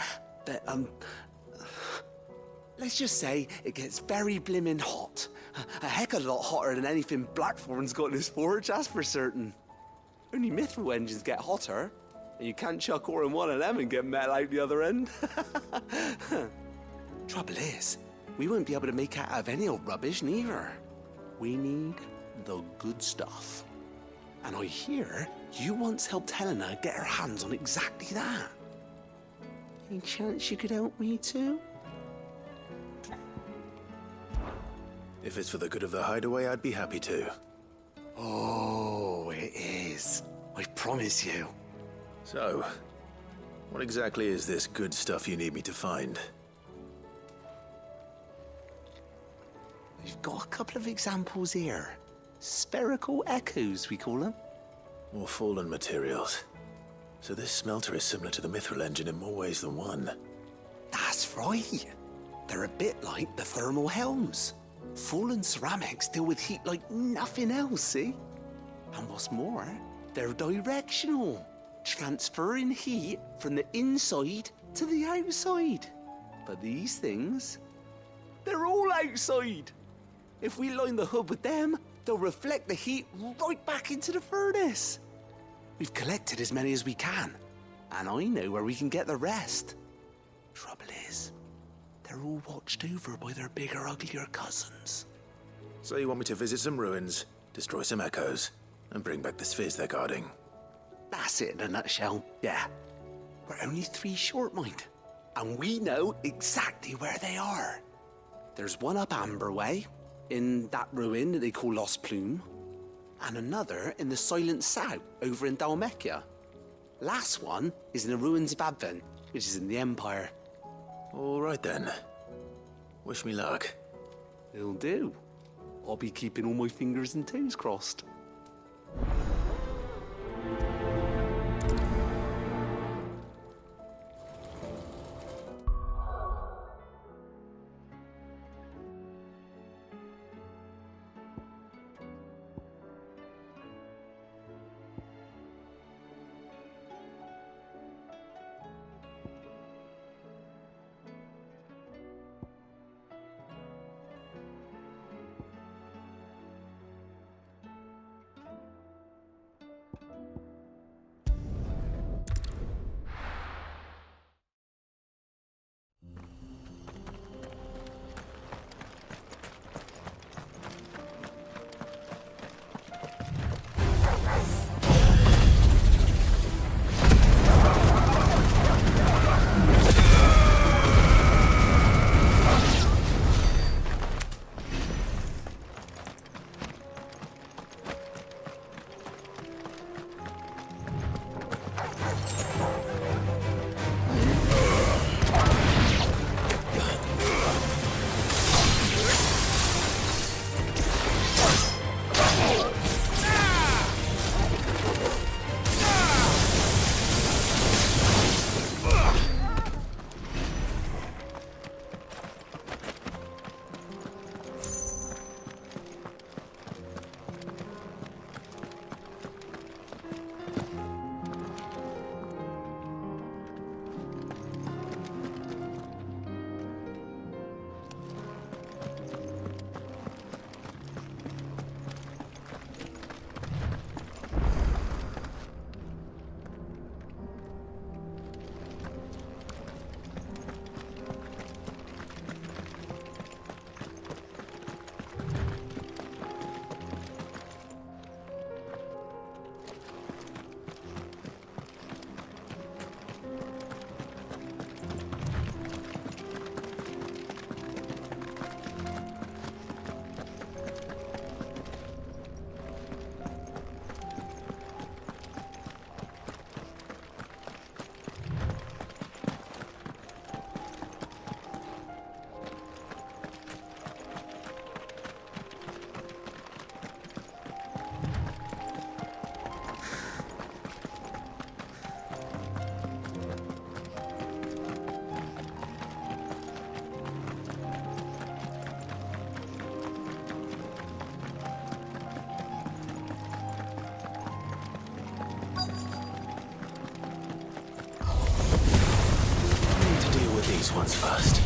let's just say it gets very blimmin' hot. A heck of a lot hotter than anything Blackthorn's got in his forge, that's for certain. Only mithril engines get hotter, and you can't chuck ore in one of them and get metal out the other end. Trouble is, we won't be able to make out of any old rubbish neither. We need the good stuff. And I hear you once helped Helena get her hands on exactly that. Any chance you could help me too? If it's for the good of the hideaway, I'd be happy to. Oh, it is. I promise you. So, what exactly is this good stuff you need me to find? We've got a couple of examples here. Spherical echoes, we call them. More fallen materials. So this smelter is similar to the mithril engine in more ways than one. That's right. They're a bit like the thermal helms. Fallen ceramics deal with heat like nothing else, see? And what's more, they're directional, transferring heat from the inside to the outside. But these things, they're all outside. If we line the hood with them, they'll reflect the heat right back into the furnace. We've collected as many as we can, and I know where we can get the rest. Trouble is, they're all watched over by their bigger, uglier cousins. So you want me to visit some ruins, destroy some echoes, and bring back the spheres they're guarding? That's it in a nutshell, yeah. We're only 3 short, mind, and we know exactly where they are. There's one up Amber Way, in that ruin that they call Lost Plume, and another in the Silent South over in Dalmekia. Last one is in the ruins of Advent, which is in the Empire. All right then. Wish me luck. It'll do. I'll be keeping all my fingers and toes crossed. These ones first.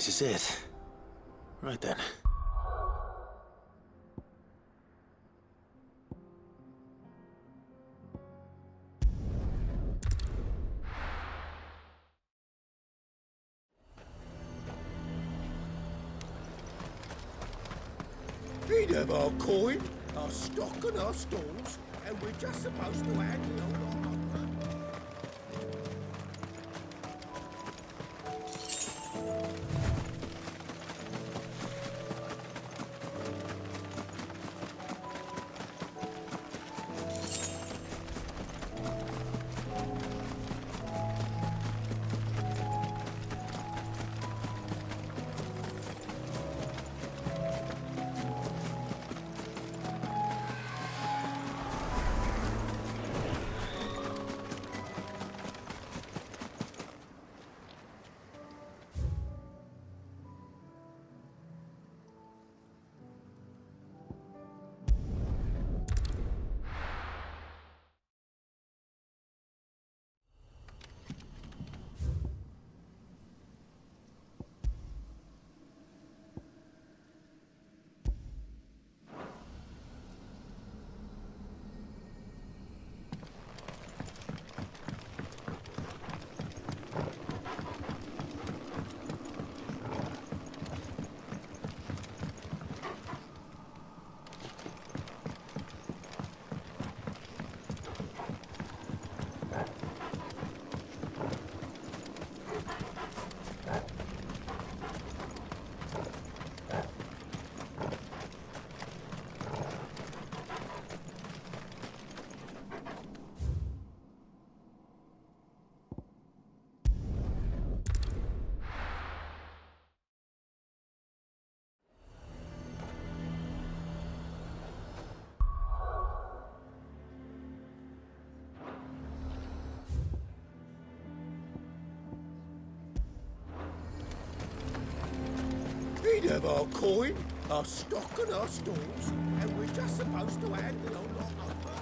This is it. Right then. He'd have our coin, our stock and our stalls, and we're just supposed to hand the old lot over. He'd have our coin, our stock and our stalls, and we're just supposed to hand the old lot over.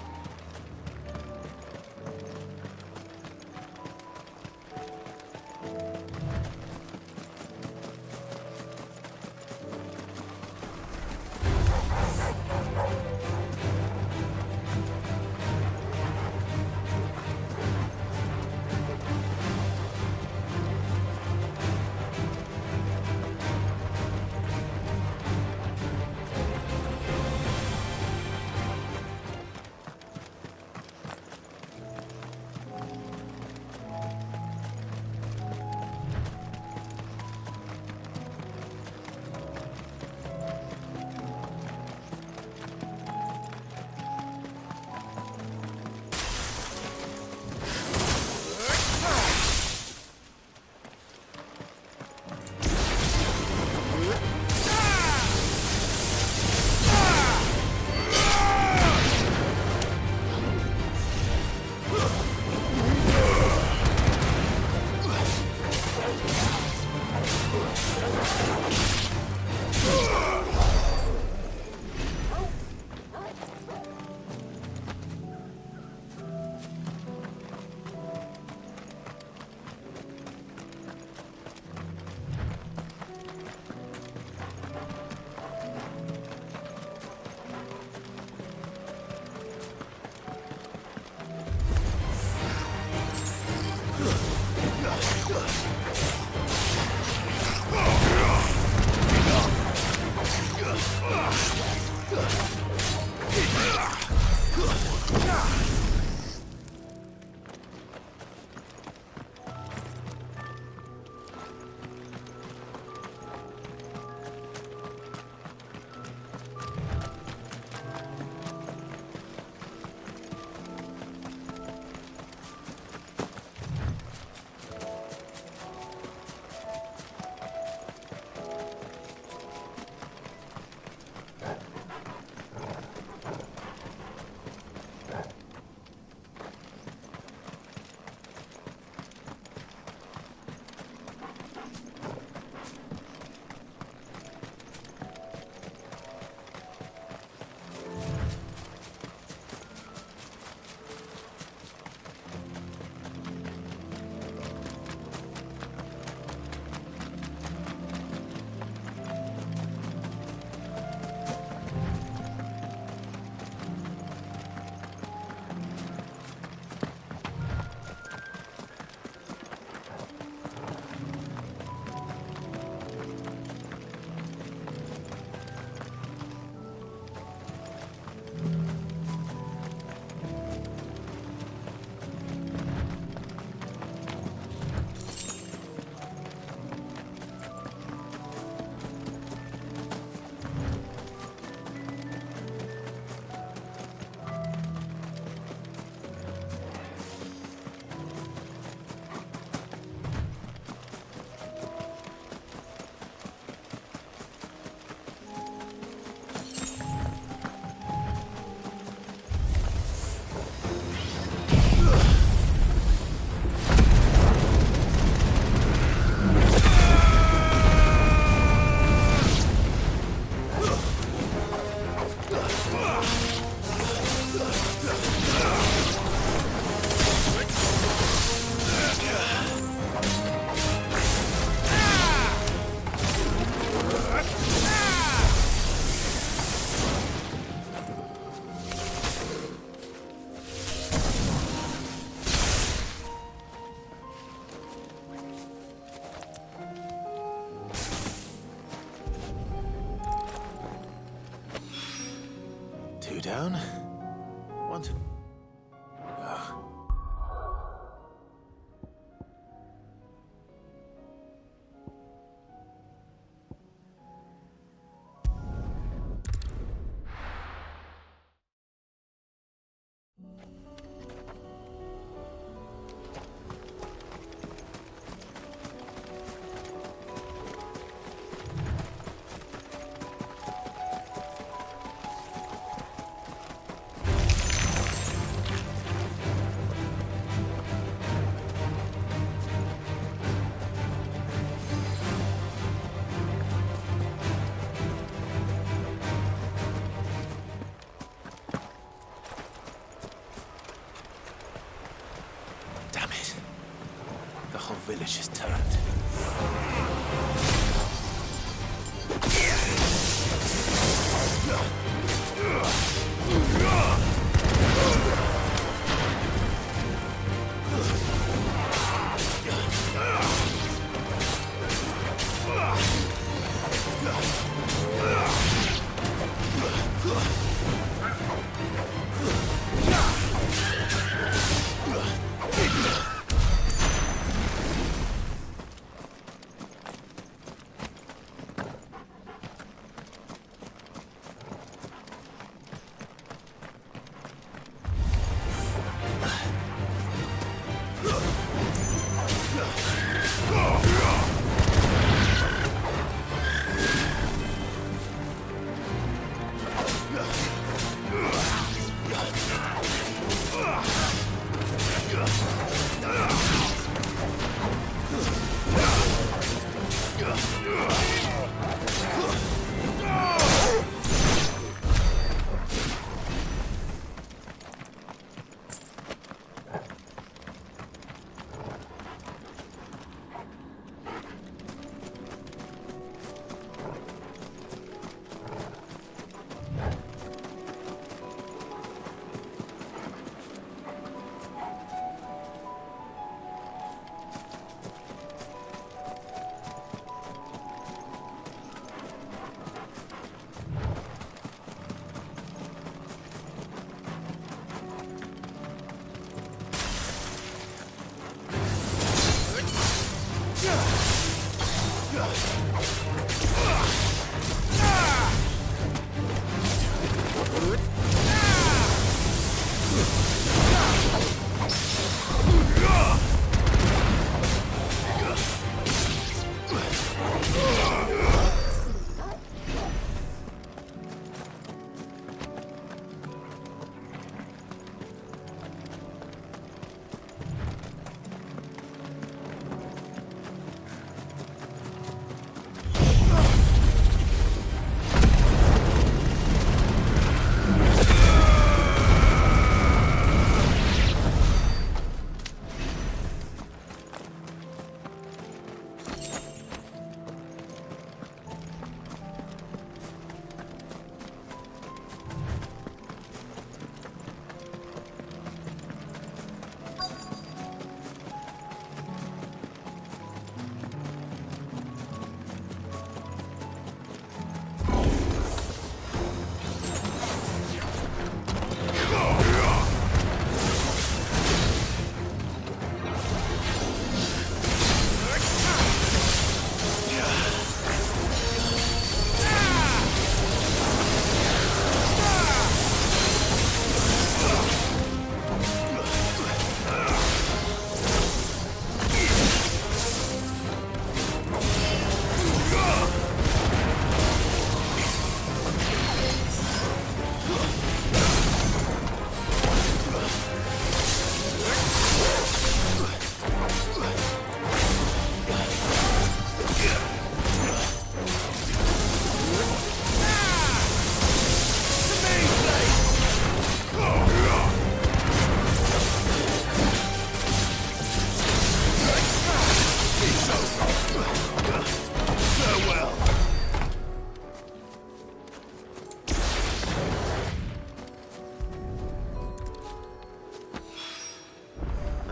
whole village has turned.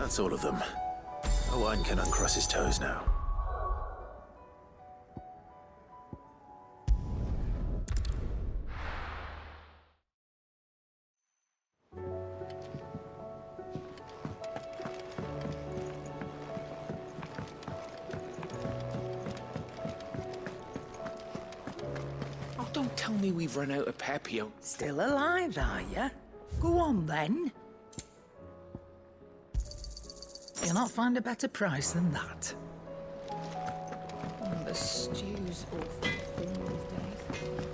That's all of them. Owen can uncross his toes now. Oh, don't tell me we've run out of Papio. Still alive, are you? Go on, then. You'll not find a better price than that. The stew's awful thin these days.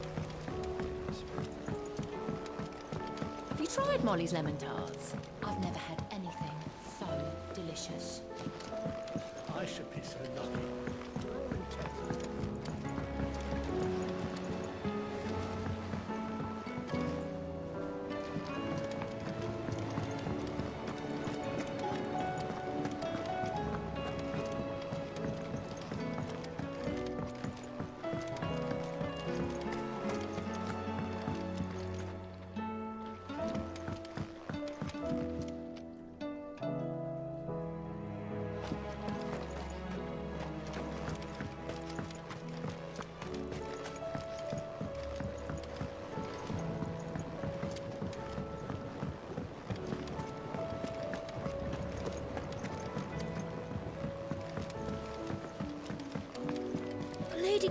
Have you tried Molly's lemon tarts? I've never had anything so delicious. I should be so lucky.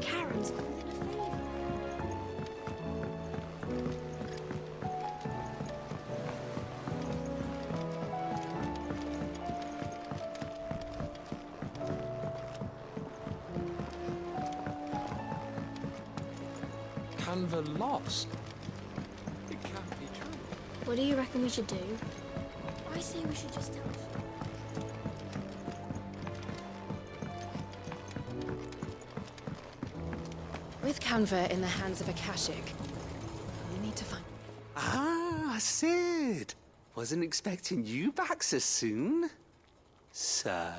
Karen's fallen a fever. Canva lost. It can't be true. What do you reckon we should do? I say we should just tell With Canva in the hands of Akashic, we need to find... Ah, Sid! Wasn't expecting you back so soon. So,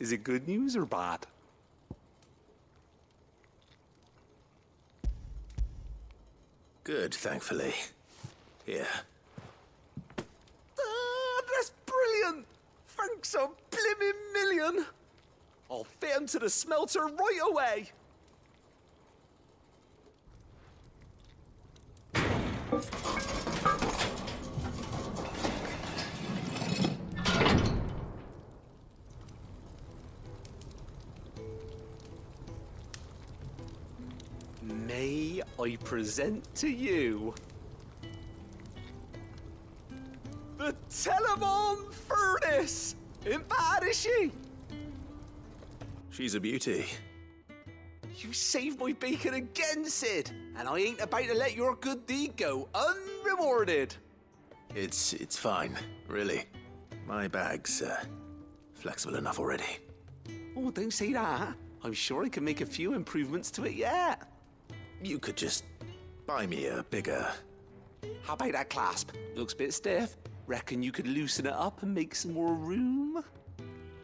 is it good news or bad? Good, thankfully. Here. Ah, that's brilliant! Thanks a blimmin' million! I'll fit 'em to the smelter right away! May I present to you the Telemon Furnace? Ain't bad, is she? She's a beauty. You saved my bacon again, Sid, and I ain't about to let your good deed go unrewarded. It's fine, really. My bag's flexible enough already. Oh, don't say that. I'm sure I can make a few improvements to it yet. You could just buy me a bigger... How about that clasp? Looks a bit stiff. Reckon you could loosen it up and make some more room?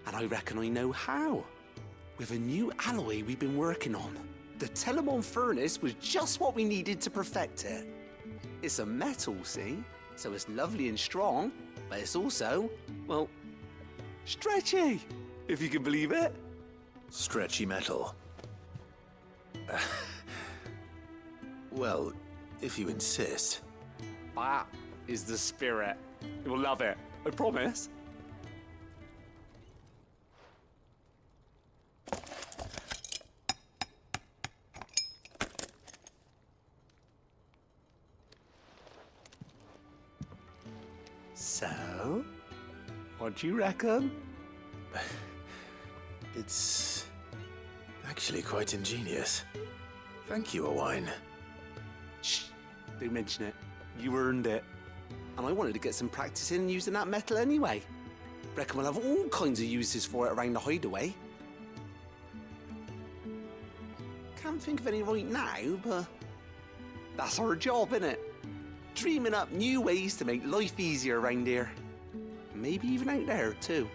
And I reckon I know how. With a new alloy we've been working on. The Telemon Furnace was just what we needed to perfect it. It's a metal, see? So it's lovely and strong, but it's also, well, stretchy, if you can believe it. Stretchy metal. Well, if you insist. That is the spirit. You'll love it, I promise. So, what do you reckon? It's actually quite ingenious. Thank you, Owain. Shh, don't mention it. You earned it. And I wanted to get some practice in using that metal anyway. Reckon we'll have all kinds of uses for it around the hideaway. Can't think of any right now, but that's our job, innit? Dreaming up new ways to make life easier around here. Maybe even out there, too.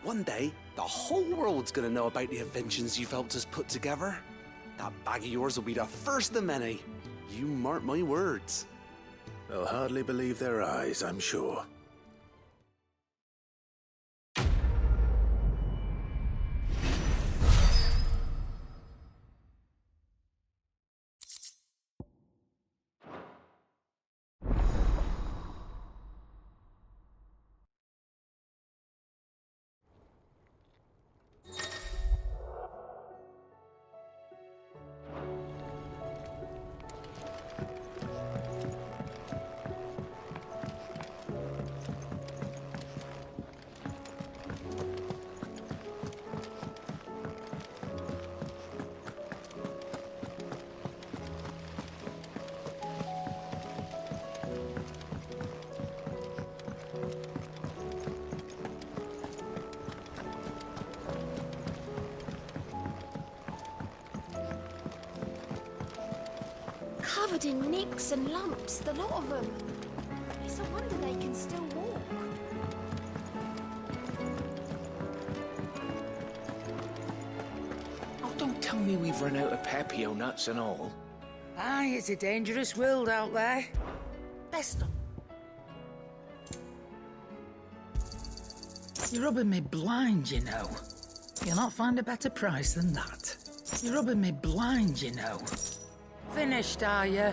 One day, the whole world's gonna know about the inventions you've helped us put together. That bag of yours will be the first of many. You mark my words. They'll hardly believe their eyes, I'm sure. Covered in nicks and lumps, the lot of them. It's a wonder they can still walk. Oh, don't tell me we've run out of Pepio nuts and all. Aye, it's a dangerous world out there. Best of... You're rubbing me blind, you know. You'll not find a better price than that. You're rubbing me blind, you know. Finished, are you?